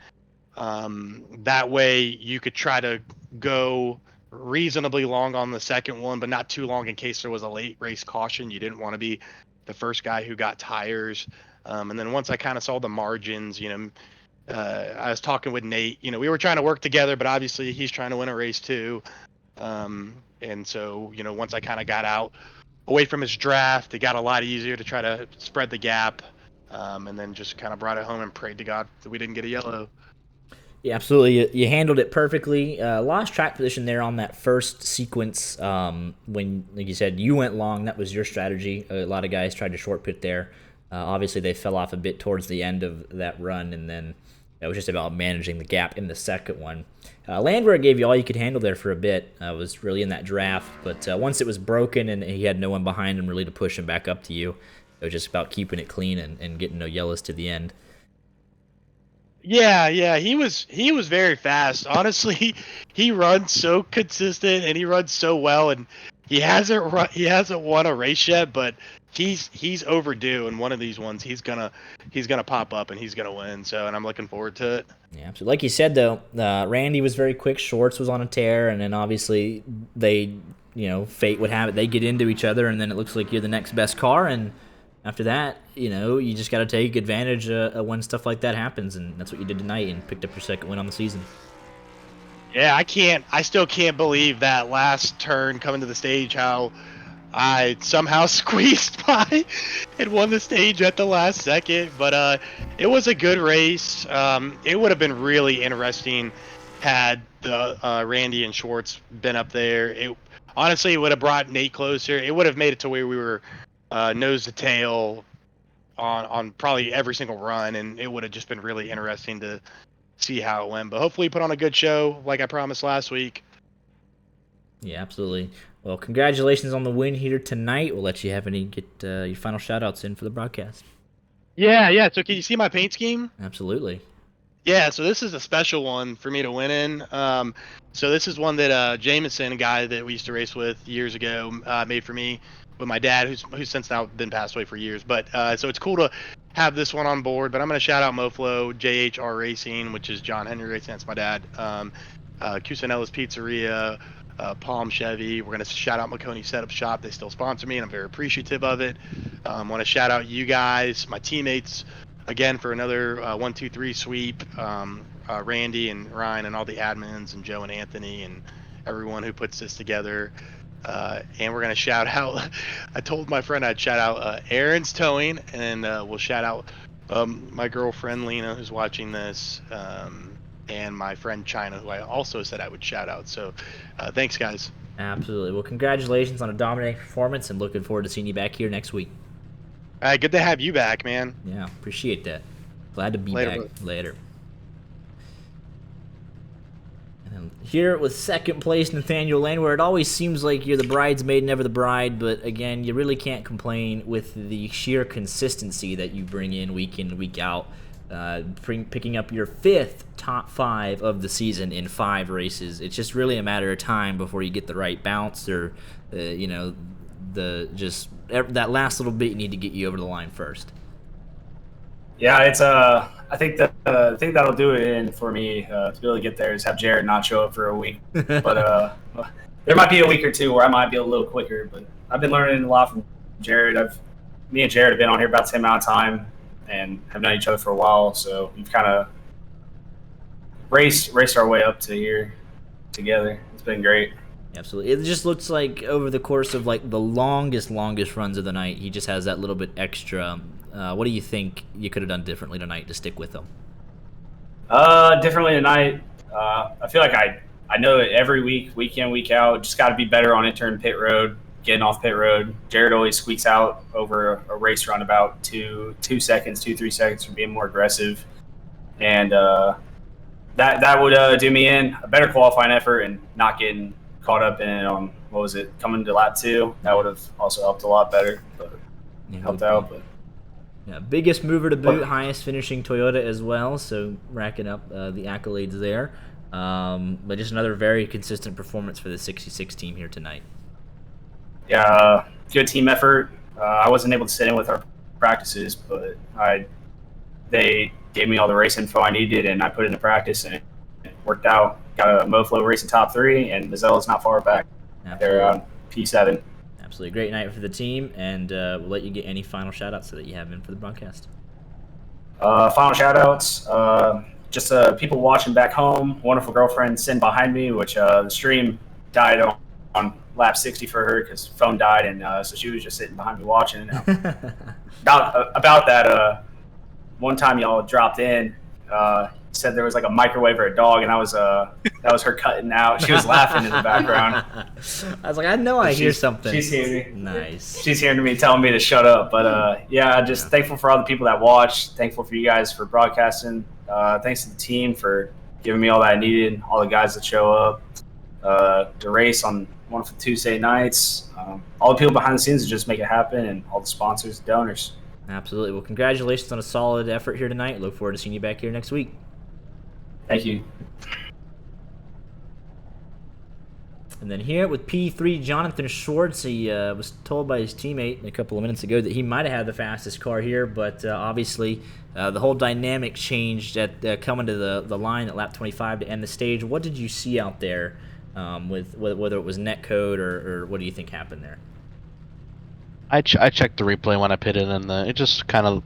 That way you could try to go reasonably long on the second one, but not too long in case there was a late race caution. You didn't want to be the first guy who got tires. And then once I kind of saw the margins, I was talking with Nate, we were trying to work together, but obviously he's trying to win a race too. And so, once I kind of got out away from his draft, it got a lot easier to try to spread the gap. And then just kind of brought it home and prayed to God that we didn't get a yellow. Yeah, absolutely. You handled it perfectly. Lost track position there on that first sequence. When, like you said, you went long. That was your strategy. A lot of guys tried to short pit there. Obviously, they fell off a bit towards the end of that run, and then it was just about managing the gap in the second one. Landwehr gave you all you could handle there for a bit. Was really in that draft, but once it was broken and he had no one behind him really to push him back up to you, it was just about keeping it clean and getting no yellows to the end. Yeah, he was very fast. Honestly, he runs so consistent and he runs so well, and he hasn't won a race yet, but he's overdue. And one of these ones, he's gonna pop up and he's gonna win. So, and I'm looking forward to it. Yeah, absolutely. Like you said though, Randy was very quick. Schwartz was on a tear, and then obviously they, fate would have it. They get into each other, and then it looks like you're the next best car, and after that, you just got to take advantage of when stuff like that happens, and that's what you did tonight and picked up your second win on the season. Yeah, I still can't believe that last turn coming to the stage, how I somehow squeezed by and won the stage at the last second. But it was a good race. It would have been really interesting had the Randy and Schwartz been up there. It honestly would have brought Nate closer. It would have made it to where we were nose to tail on probably every single run, and it would have just been really interesting to see how it went. But hopefully, put on a good show, like I promised last week. Yeah, absolutely. Well, congratulations on the win here tonight. We'll let you get your final shout-outs in for the broadcast. Yeah. So can you see my paint scheme? Absolutely. Yeah, so this is a special one for me to win in. So this is one that Jameson, a guy that we used to race with years ago, made for me with my dad, who's since now been passed away for years. But so it's cool to have this one on board. But I'm going to shout out MoFlo, JHR Racing, which is John Henry Racing. That's my dad. Cusinella's Pizzeria, Palm Chevy. We're going to shout out Maconi Setup Shop. They still sponsor me, and I'm very appreciative of it. Want to shout out you guys, my teammates, again for another 1-2-3 sweep. Randy and Ryan and all the admins and Joe and Anthony and everyone who puts this together. And we're going to shout out, I told my friend I'd shout out Aaron's Towing, and we'll shout out my girlfriend Lena, who's watching this, and my friend China, who I also said I would shout out. So thanks, guys. Absolutely. Well, congratulations on a dominating performance, and looking forward to seeing you back here next week. All right, good to have you back, man. Yeah, appreciate that. Glad to be Later, back. bro. Later. And here with second place, Nathaniel Lane, where it always seems like you're the bridesmaid, never the bride, but again, you really can't complain with the sheer consistency that you bring in and week out. Picking up your 5th top 5 of the season in 5 races. It's just really a matter of time before you get the right bounce or, that last little bit you need to get you over the line first. Yeah, it's I think that the thing that'll do it in for me to be able to get there is have Jared not show up for a week. But there might be a week or two where I might be a little quicker. But I've been learning a lot from Jared. Me and Jared have been on here about the same amount of time and have known each other for a while, so we've kind of raced our way up to here together. It's been great. Absolutely. It just looks like over the course of like the longest runs of the night, he just has that little bit extra. What do you think you could have done differently tonight to stick with him? Differently tonight, I feel like I know it every week in, week out. Just got to be better on entering pit road, getting off pit road. Jared always squeaks out over a race run about 3 seconds for being more aggressive, and that would do me in a better qualifying effort and not getting caught up in it on coming to lap 2. That would have also helped a lot better, but helped out. But yeah, biggest mover to boot, highest finishing Toyota as well, so racking up the accolades there. But just another very consistent performance for the 66 team here tonight. Yeah, good team effort. I wasn't able to sit in with our practices, but they gave me all the race info I needed, and I put it into practice, and it worked out. Got a MoFlo racing top 3, and Mazella's not far back. Absolutely. They're on P7. Absolutely. Great night for the team, and we'll let you get any final shout-outs that you have in for the broadcast. Final shout-outs. Just people watching back home. Wonderful girlfriend sitting behind me, which the stream died on lap 60 for her because phone died, and so she was just sitting behind me watching. About that, one time y'all dropped in, said there was like a microwave or a dog, and that was her cutting out. She was laughing in the background. I was like, I know I hear something. She's hearing me. Nice. She's hearing me telling me to shut up. But thankful for all the people that watch. Thankful for you guys for broadcasting. Thanks to the team for giving me all that I needed. All the guys that show up to race on wonderful Tuesday nights. All the people behind the scenes that just make it happen, and all the sponsors, donors. Absolutely. Well, congratulations on a solid effort here tonight. Look forward to seeing you back here next week. Thank you. And then here with P3, Jonathan Schwartz, he was told by his teammate a couple of minutes ago that he might have had the fastest car here, but obviously the whole dynamic changed at coming to the line at lap 25 to end the stage. What did you see out there with whether it was netcode or what do you think happened there? I checked the replay when I pitted, and it just kind of,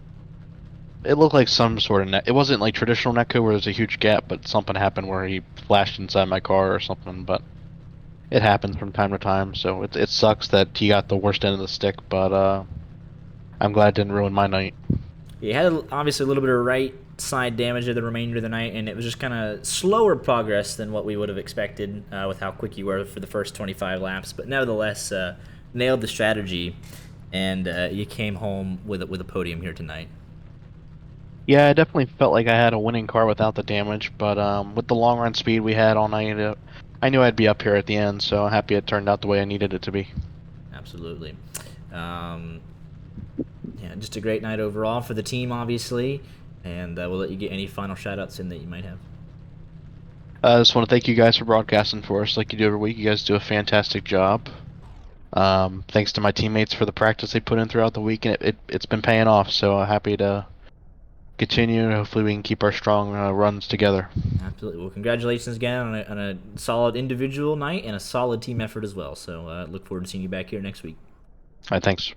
it looked like some sort of net. It wasn't like traditional netcode where there's a huge gap, but something happened where he flashed inside my car or something. But it happens from time to time, so it sucks that he got the worst end of the stick. But I'm glad it didn't ruin my night. He had obviously a little bit of right side damage of the remainder of the night, and it was just kind of slower progress than what we would have expected with how quick you were for the first 25 laps. But nevertheless, nailed the strategy, and you came home with a podium here tonight. Yeah, I definitely felt like I had a winning car without the damage, but with the long run speed we had all night, I knew I'd be up here at the end, so happy it turned out the way I needed it to be. Absolutely. Yeah, just a great night overall for the team, obviously, and we'll let you get any final shout-outs in that you might have. I just want to thank you guys for broadcasting for us like you do every week. You guys do a fantastic job. Thanks to my teammates for the practice they put in throughout the week, and it's been paying off, so happy to continue, and hopefully we can keep our strong runs together. Absolutely. Well, congratulations again on a solid individual night and a solid team effort as well. So look forward to seeing you back here next week. All right, thanks.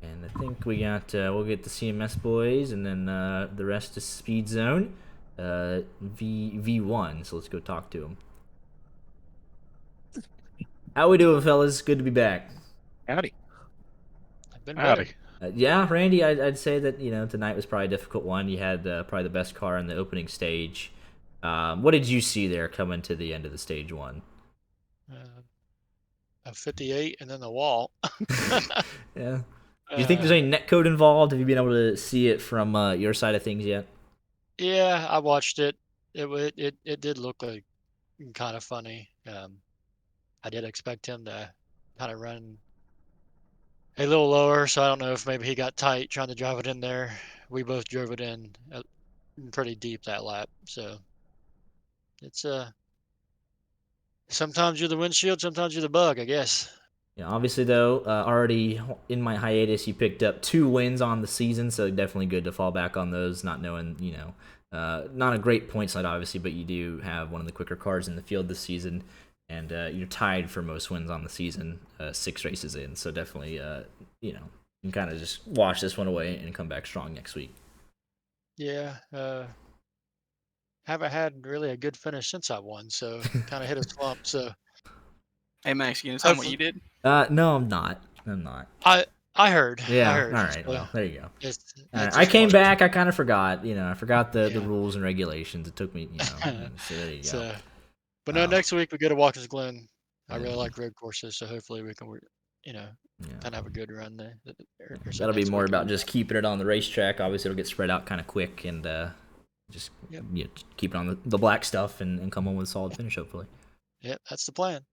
And I think we got we'll get the CMS boys, and then the rest is Speed Zone, V1. So let's go talk to them. How we doing, fellas? Good to be back. Howdy. I've been Howdy. Yeah, Randy, I'd say that tonight was probably a difficult one. You had probably the best car in the opening stage. What did you see there coming to the end of the stage one? A 58 and then the wall. Yeah. Do you think there's any netcode involved? Have you been able to see it from your side of things yet? Yeah, I watched it. It did look like kind of funny. I did expect him to kind of run a little lower, so I don't know if maybe he got tight trying to drive it in there. We both drove it in pretty deep that lap, so it's sometimes you're the windshield, sometimes you're the bug, I guess. Yeah, obviously though, already in my hiatus, you picked up 2 wins on the season, so definitely good to fall back on those. Not knowing, not a great point slide obviously, but you do have one of the quicker cars in the field this season, and you're tied for most wins on the season, 6 races in. So definitely, you can kind of just wash this one away and come back strong next week. Yeah, haven't had really a good finish since I won, so kind of hit a slump. So Hey Max, you gonna tell them what you did? No, I'm not. I heard. Yeah. I heard. All right. So Well, there you go. it's I just came one- back. I kind of forgot. I forgot the Yeah. rules and regulations. It took me. So there you go. So, but no, next week we go to Watkins Glen. I really Yeah. like road courses, so hopefully we can, Yeah. kind of have a good run there. That'll be more about just keeping it on the racetrack. Obviously, it'll get spread out kind of quick, and just Yep. keep it on the black stuff and come home with a solid finish, hopefully. Yeah, that's the plan.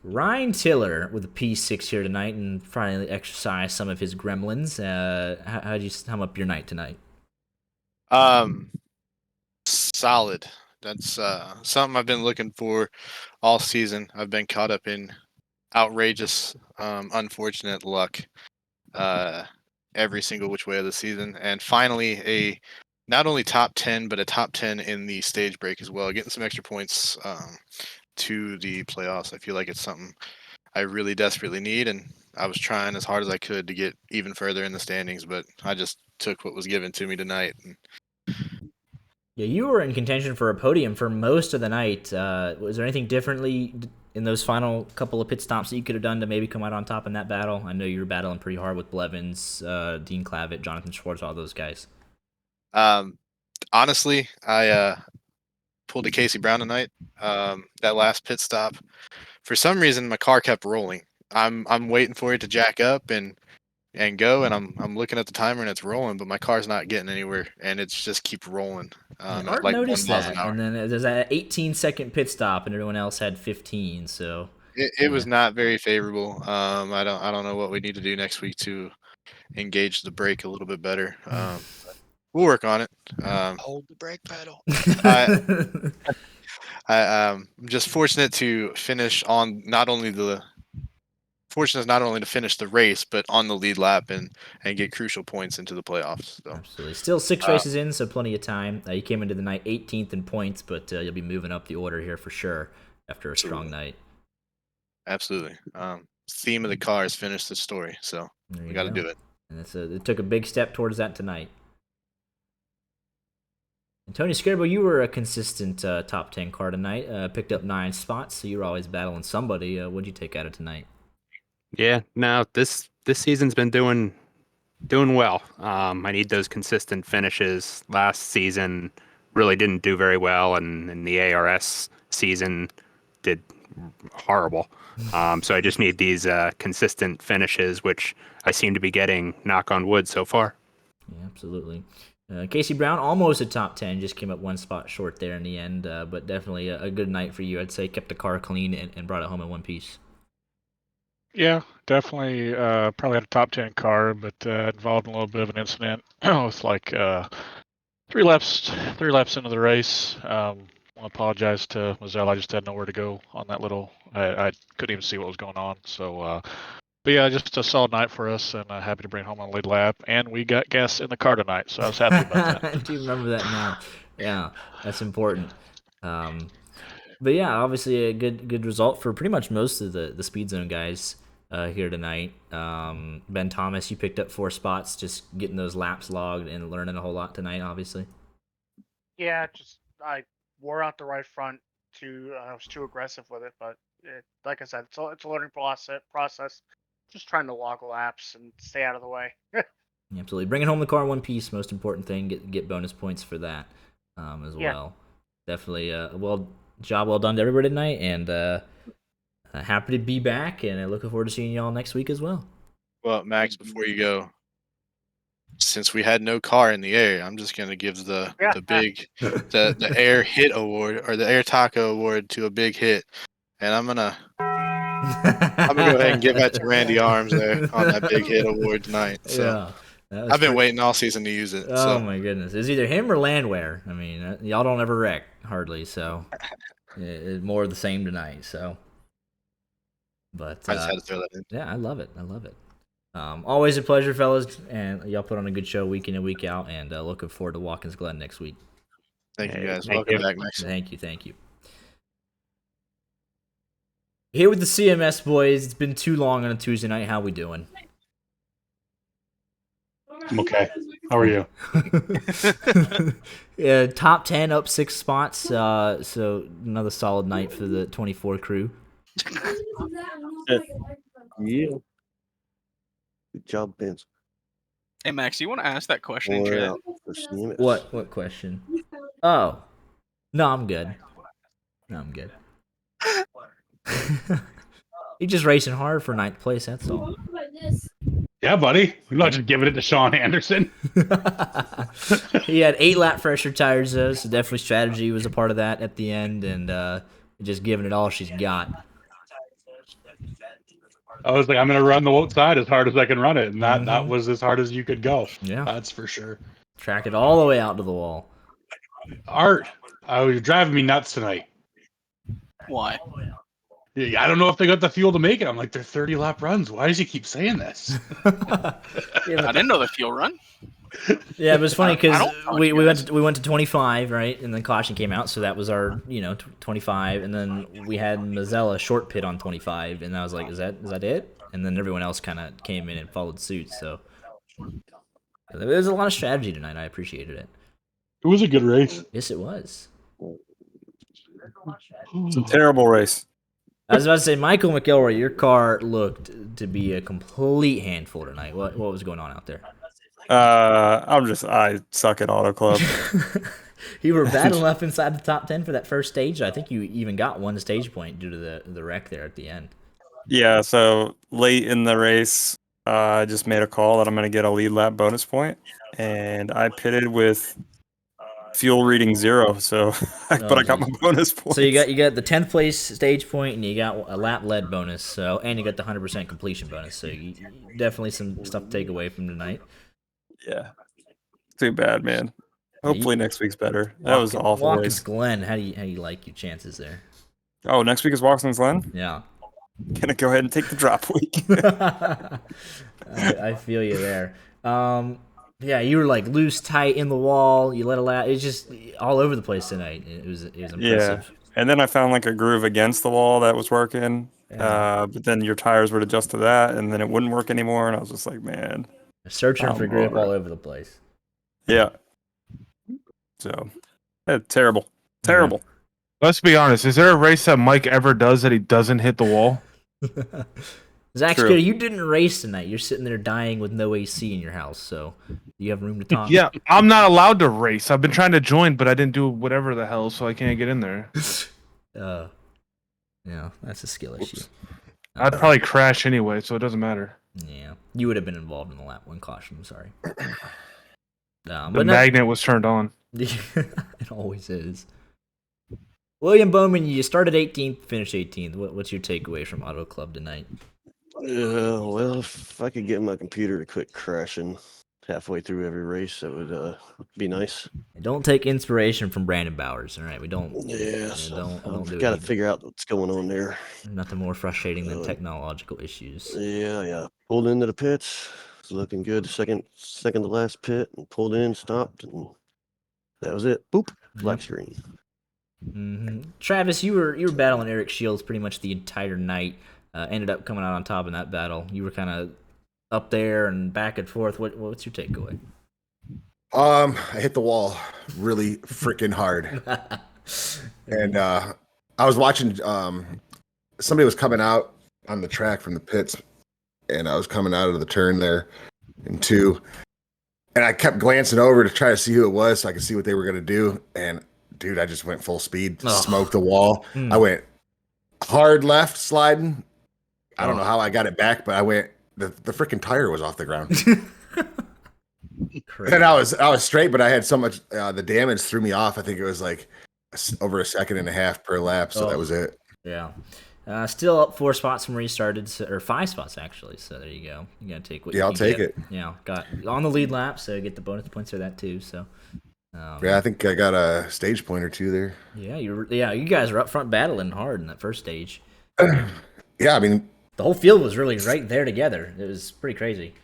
Ryan Tiller with a P6 here tonight, and finally exercise some of his gremlins. How'd you sum up your night tonight? Solid. That's something I've been looking for all season. I've been caught up in outrageous, unfortunate luck every single which way of the season, and finally a not only top 10 but a top 10 in the stage break as well, getting some extra points to the playoffs. I feel like it's something I really desperately need, and I was trying as hard as I could to get even further in the standings, but I just took what was given to me tonight. And Yeah, you were in contention for a podium for most of the night. Was there anything differently in those final couple of pit stops that you could have done to maybe come out on top in that battle? I know you were battling pretty hard with Blevins, Dean Clavitt, Jonathan Schwartz, all those guys. Honestly, I pulled a Casey Brown tonight. That last pit stop, for some reason, my car kept rolling. I'm waiting for it to jack up and go, and I'm looking at the timer and it's rolling, but my car's not getting anywhere, and it's just keep rolling. Art like 1 noticed miles an that, hour. and then there's that 18-second pit stop, and everyone else had 15. So It was not very favorable. I don't know what we need to do next week to engage the brake a little bit better. We'll work on it. Hold the brake pedal. I'm just fortunate to finish on not only to finish the race, but on the lead lap and get crucial points into the playoffs. So. Absolutely. Still 6 races in, so plenty of time. You came into the night 18th in points, but you'll be moving up the order here for sure after a strong night. Absolutely. Theme of the car is finish the story, so we got to do it. And it took a big step towards that tonight. And Tony Scarbo, you were a consistent top 10 car tonight. Picked up 9 spots, so you were always battling somebody. What'd you take out of tonight? Yeah, no, this season's been doing Doing well. I need those consistent finishes. Last season really didn't do very well, and in the ARS season did horrible. So I just need these consistent finishes, which I seem to be getting, knock on wood, so far. Yeah, absolutely. Casey Brown, almost a top 10, just came up one spot short there in the end, but definitely a good night for you. I'd say kept the car clean and brought it home in one piece. Yeah, definitely. Probably had a top 10 car, but involved in a little bit of an incident. It's like 3 laps into the race. I apologize to Mazel. I just had nowhere to go on that little. I couldn't even see what was going on. So, but yeah, just a solid night for us, and happy to bring home on the lead lap. And we got gas in the car tonight, so I was happy about that. I do remember that now. Yeah, that's important. But yeah, obviously a good result for pretty much most of the speed zone guys here tonight. Ben Thomas, you picked up 4 spots, just getting those laps logged and learning a whole lot tonight. Obviously. Yeah, just I wore out the right front too. I was too aggressive with it, but like I said, it's a learning process. Just trying to log laps and stay out of the way. Absolutely, bringing home the car in one piece, most important thing. Get bonus points for that as Yeah. well. Definitely, job well done to everybody tonight, and happy to be back, and looking forward to seeing y'all next week as well. Well, Max, before you go, since we had no car in the air, I'm just gonna give the big the air hit award or the air taco award to a big hit, and I'm gonna go ahead and give that to Randy Arms there on that big hit award tonight. So Yeah, I've been waiting all season to use it. Oh so. my goodness, it's either him or Landwehr. I mean, y'all don't ever wreck hardly, so more of the same tonight. So, but I just had to throw that in. yeah, I love it. Always a pleasure, fellas, and y'all put on a good show week in and week out, and looking forward to Watkins Glen next week. Thank you, guys. Thank Welcome you. back, Max. Thank you. Here with the CMS boys. It's been too long on a Tuesday night. How we doing? I'm okay. How are you? Yeah, top 10, up 6 spots. So another solid night for the 24 crew. Yeah. Good job, Vince. Hey Max, you want to ask that question in chat? What question? Oh, no, I'm good. He's just racing hard for 9th place. That's all. Yeah, buddy. We're not just giving it to Sean Anderson. He had 8 lap fresher tires though, so definitely strategy was a part of that at the end, and just giving it all she's got. I was like, I'm going to run the outside as hard as I can run it, and that was as hard as you could go. Yeah, that's for sure. Track it all the way out to the wall. Art, you're driving me nuts tonight. Why? Yeah, I don't know if they got the fuel to make it. I'm like, they're 30 lap runs. Why does he keep saying this? I didn't know the fuel run. Yeah, it was funny because we went to 25, right, and then caution came out, so that was our 25, and then we had Mazzella short pit on 25, and I was like, is that it? And then everyone else kind of came in and followed suit. So there was a lot of strategy tonight. I appreciated it. It was a good race. Yes, it was. It's a terrible race. I was about to say, Michael McElroy, your car looked to be a complete handful tonight. What was going on out there? I suck at Auto Club. You were battling up inside the top 10 for that first stage. I think you even got one stage point due to the wreck there at the end. Yeah, so late in the race, I just made a call that I'm going to get a lead lap bonus point, and I pitted with fuel reading 0. So, but I got my bonus point. So you got the 10th place stage point, and you got a lap lead bonus. So, and you got the 100% completion bonus. So you definitely some stuff to take away from tonight. Yeah, too bad, man. Hopefully next week's better. That was awful. Watkins Glen, how do you like your chances there? Oh, next week is Watkins Glen? Yeah. Gonna go ahead and take the drop week. I feel you there. Yeah, you were like loose, tight in the wall. You let a lap. It's just all over the place tonight. It was impressive. Yeah, and then I found like a groove against the wall that was working. Yeah. But then your tires would adjust to that, and then it wouldn't work anymore. And I was just like, man, searching for grip all over the place. Yeah. So, terrible. Yeah. Let's be honest. Is there a race that Mike ever does that he doesn't hit the wall? Zach True. Scary, you didn't race tonight. You're sitting there dying with no AC in your house, so you have room to talk. Yeah, I'm not allowed to race. I've been trying to join, but I didn't do whatever the hell, so I can't get in there. Yeah, that's a skill issue. I'd probably crash anyway, so it doesn't matter. Yeah, you would have been involved in the lap 1 caution. I'm sorry. The magnet was turned on. It always is. William Bowman, you started 18th, finished 18th. What's your takeaway from Auto Club tonight? Well, if I could get my computer to quit crashing halfway through every race, that would be nice. Don't take inspiration from Brandon Bowers. All right, we don't. Yes, don't do got to it. figure out what's going on there. Nothing more frustrating than technological issues. Yeah. Pulled into the pits. Was looking good. Second to last pit, and pulled in, stopped, and that was it. Boop. Black screen. Travis, you were battling Eric Shields pretty much the entire night. Ended up coming out on top in that battle. You were kind of up there and back and forth. What's your takeaway? I hit the wall really freaking hard, and I was watching. Somebody was coming out on the track from the pits, and I was coming out of the turn there in 2, and I kept glancing over to try to see who it was so I could see what they were gonna do. And dude, I just went full speed, smoked the wall. I went hard left sliding. I don't know how I got it back, but I went. The freaking tire was off the ground. And I was straight, but I had so much the damage threw me off. I think it was like over a second and a half per lap, so that was it. Yeah. Still up 4 spots from where you started, or 5 spots actually. So there you go. You gotta take what. Yeah, I'll take it. Yeah, got on the lead lap, so get the bonus points for that too. So. Yeah, I think I got a stage point or 2 there. Yeah, you guys were up front battling hard in that first stage. Yeah, I mean, the whole field was really right there together. It was pretty crazy.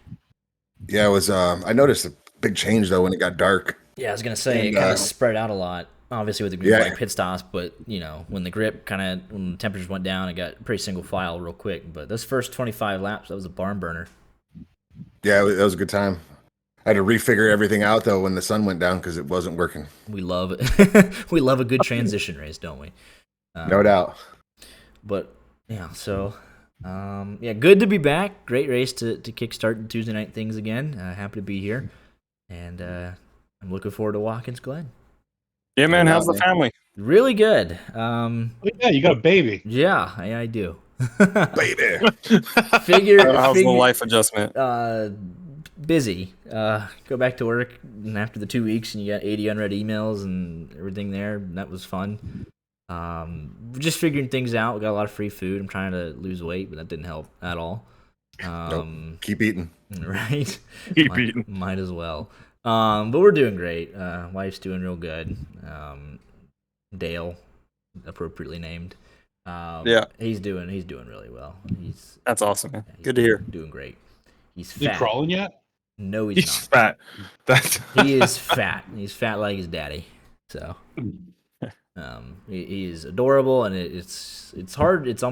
Yeah, it was. I noticed a big change though when it got dark. Yeah, I was gonna say it kind of spread out a lot. Obviously with the green flag pit stops, but when the grip when the temperatures went down, it got pretty single file real quick. But those first 25 laps, that was a barn burner. Yeah, that was a good time. I had to refigure everything out though when the sun went down because it wasn't working. We love it. We love a good transition race, don't we? No doubt. But yeah, so good to be back. Great race to kickstart Tuesday night things again. Happy to be here, and I'm looking forward to Watkins Glen. Yeah, man. How's the family? Really good. Yeah, you got a baby. Yeah, I do. Baby. How's the life adjustment? Busy. Go back to work and after the 2 weeks, and you got 80 unread emails and everything there. That was fun. Just figuring things out. We got a lot of free food. I'm trying to lose weight, but that didn't help at all. Nope. Keep eating. Right? Keep eating. Might as well. But we're doing great. Wife's doing real good. Dale, appropriately named. Yeah. He's doing really well. That's awesome, man. He's Good to hear. Doing great. He's Is he fat. crawling yet? No, he's Fat. not. He That's is fat. He's fat like his daddy. So he is adorable, and it's hard. It's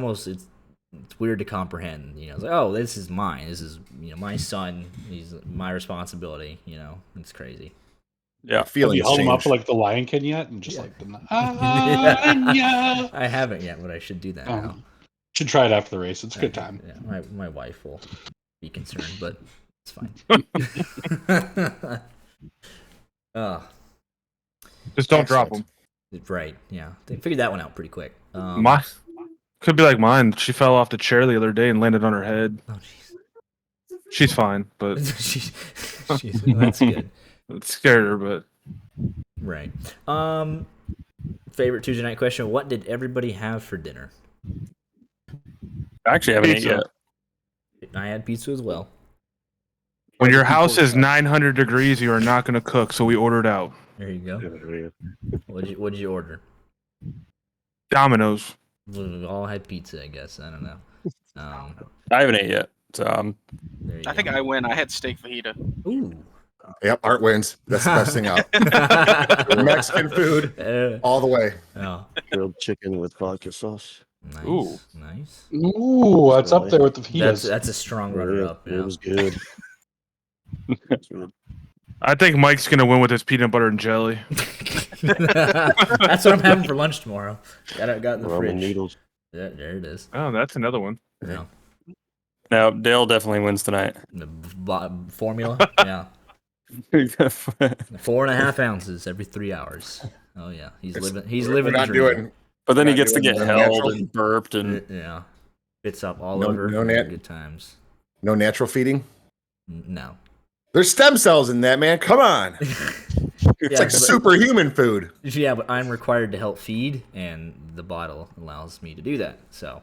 weird to comprehend. It's like, oh, this is mine. This is my son. He's my responsibility. It's crazy. Yeah, Have you held him up like the Lion King yet? And just like I haven't yet, but I should do that now. Should try it after the race. It's a good time. Yeah, my wife will be concerned, but it's fine. Just don't drop them. Right? Yeah, they figured that one out pretty quick. Could be like mine. She fell off the chair the other day and landed on her head. Oh, jeez. She's fine, but that's good. It scared her, but right. Favorite Tuesday night question: what did everybody have for dinner? I actually haven't ate yet. I had pizza as well. When your house is 900 degrees, you are not going to cook, so we ordered out. There you go. What did you order? Domino's. We all had pizza, I guess. I don't know. I haven't ate yet, so I think I win. I had steak fajita. Ooh. Yep, Art wins. That's the best thing out. Mexican food, all the way. Oh. Grilled chicken with vodka sauce. Nice. Ooh. Nice. Ooh, that's up there with the fajitas. That's a strong runner-up. It was good. I think Mike's going to win with his peanut butter and jelly. That's what I'm having for lunch tomorrow. Got in the Ramen fridge. noodles. Yeah, there it is. Oh, that's another one. Yeah. No, Dale definitely wins tonight. The formula, yeah. 4.5 ounces every 3 hours. Oh yeah, he's living we're the not dream. doing. But then we're he not gets to doing get no held natural? and burped and Yeah, spits up all No- over. no nat- Good times. No natural feeding. No. There's stem cells in that, man. Come on. It's like superhuman food. Yeah, but I'm required to help feed, and the bottle allows me to do that. So,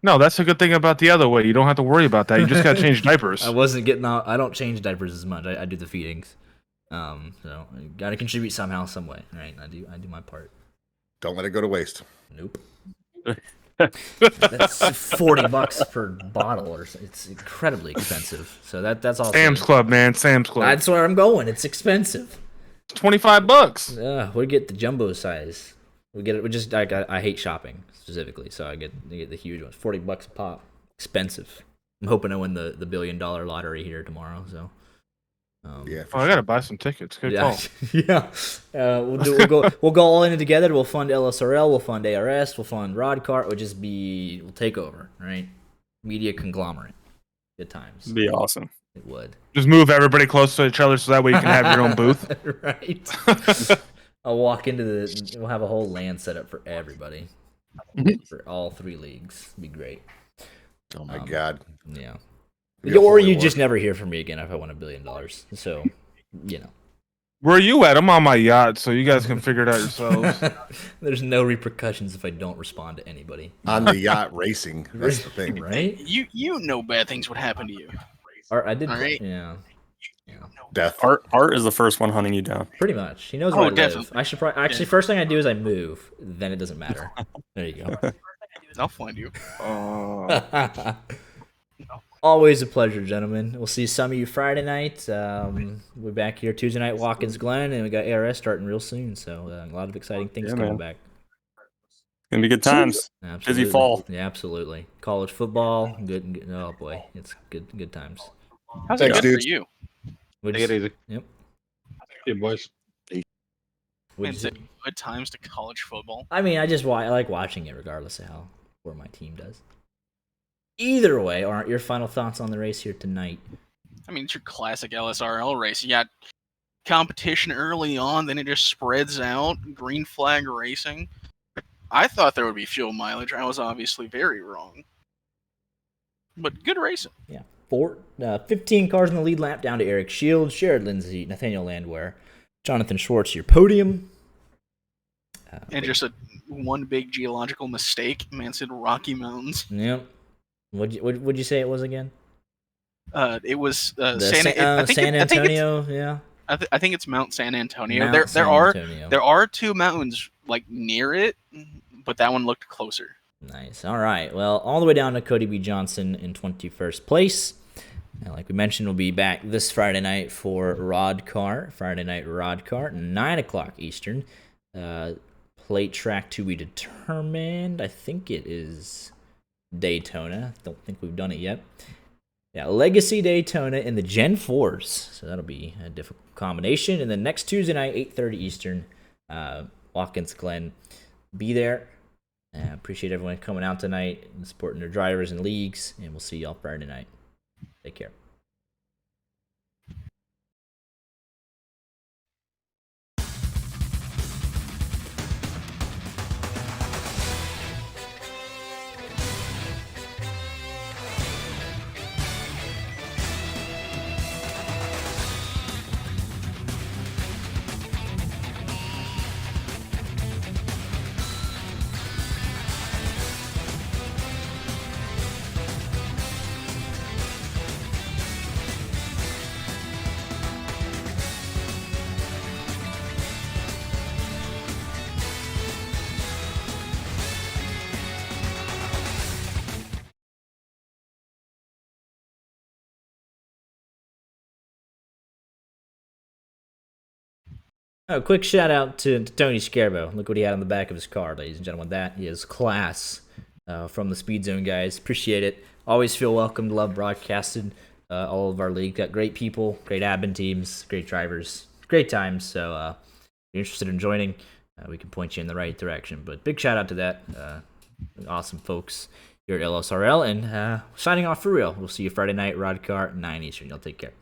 No, that's a good thing about the other way. You don't have to worry about that. You just got to change diapers. I wasn't getting out. I don't change diapers as much. I do the feedings. So I got to contribute somehow, some way. Right? I do my part. Don't let it go to waste. Nope. That's $40 per bottle, or it's incredibly expensive. So that's all. Sam's Club, man. Sam's Club. That's where I'm going. It's expensive. $25. Yeah, we get the jumbo size. We get it. We just I hate shopping specifically, so I get the huge ones. $40 a pop. Expensive. I'm hoping to win the $1 billion lottery here tomorrow. So. Yeah. I gotta buy some tickets. Good call. Yeah. We'll go all in it together. We'll fund LSRL. We'll fund ARS. We'll fund Rodcart. We'll take over. Right. Media conglomerate. Good times. it'd be awesome. It would. Just move everybody close to each other so that way you can have your own booth. Right. I'll walk into we'll have a whole land set up for everybody. For all 3 leagues. It'd be great. Oh my God. Yeah. Be a Or holy you war. just never hear from me again if I win $1 billion. So, Where are you at? I'm on my yacht, so you guys can figure it out yourselves. There's no repercussions if I don't respond to anybody. On the yacht racing. That's the thing. Right? You know bad things would happen to you. I did. All right. Yeah. Death. Art is the first one hunting you down. Pretty much. He knows where I live. Definitely. I should probably actually first thing I do is I move. Then it doesn't matter. There you go. I'll find you. Always a pleasure, gentlemen. We'll see some of you Friday night. We're back here Tuesday night, Watkins Glen, and we got ARS starting real soon. So a lot of exciting things coming back. Gonna be good times. Absolutely. Busy fall. Yeah, absolutely. College football, good. Oh boy, it's good times. How's Thanks, it good dude. for you? Take it easy. Yep. Yeah, boys. What'd you Is say? it good times to college football? I mean, I like watching it regardless of where my team does. Either way, aren't your final thoughts on the race here tonight? I mean, it's your classic LSRL race. You got competition early on, then it just spreads out. Green flag racing. I thought there would be fuel mileage. I was obviously very wrong. But good racing. Yeah. 15 cars in the lead lap down to Eric Shields, Jared Lindsay, Nathaniel Landwehr, Jonathan Schwartz, your podium. And just one big geological mistake. Man said Rocky Mountains. Yep. What'd you say it was again? It was San Antonio. Yeah. I think it's Mount San Antonio. Mount San Antonio. There are 2 mountains like near it, but that one looked closer. Nice. All right. Well, all the way down to Cody B. Johnson in 21st place. And like we mentioned, we'll be back this Friday night for Friday night Rod Cart, 9 o'clock Eastern. Plate track to be determined. I think it is Daytona. Don't think we've done it yet. Yeah, Legacy Daytona in the Gen 4s. So that'll be a difficult combination. And then next Tuesday night, 8:30 Eastern, Watkins Glen. Be there. Appreciate everyone coming out tonight and supporting their drivers and leagues. And we'll see y'all Friday night. Take care. A quick shout out to Tony Scarbo. Look what he had on the back of his car, ladies and gentlemen. That is class from the Speed Zone guys. Appreciate it. Always feel welcome. Love broadcasting. All of our league got great people, great admin teams, great drivers, great times. So if you're interested in joining, we can point you in the right direction. But big shout out to that. Awesome folks. your LSRL, and signing off for real. We'll see you Friday night, Rod Car, 9 Eastern. Y'all take care.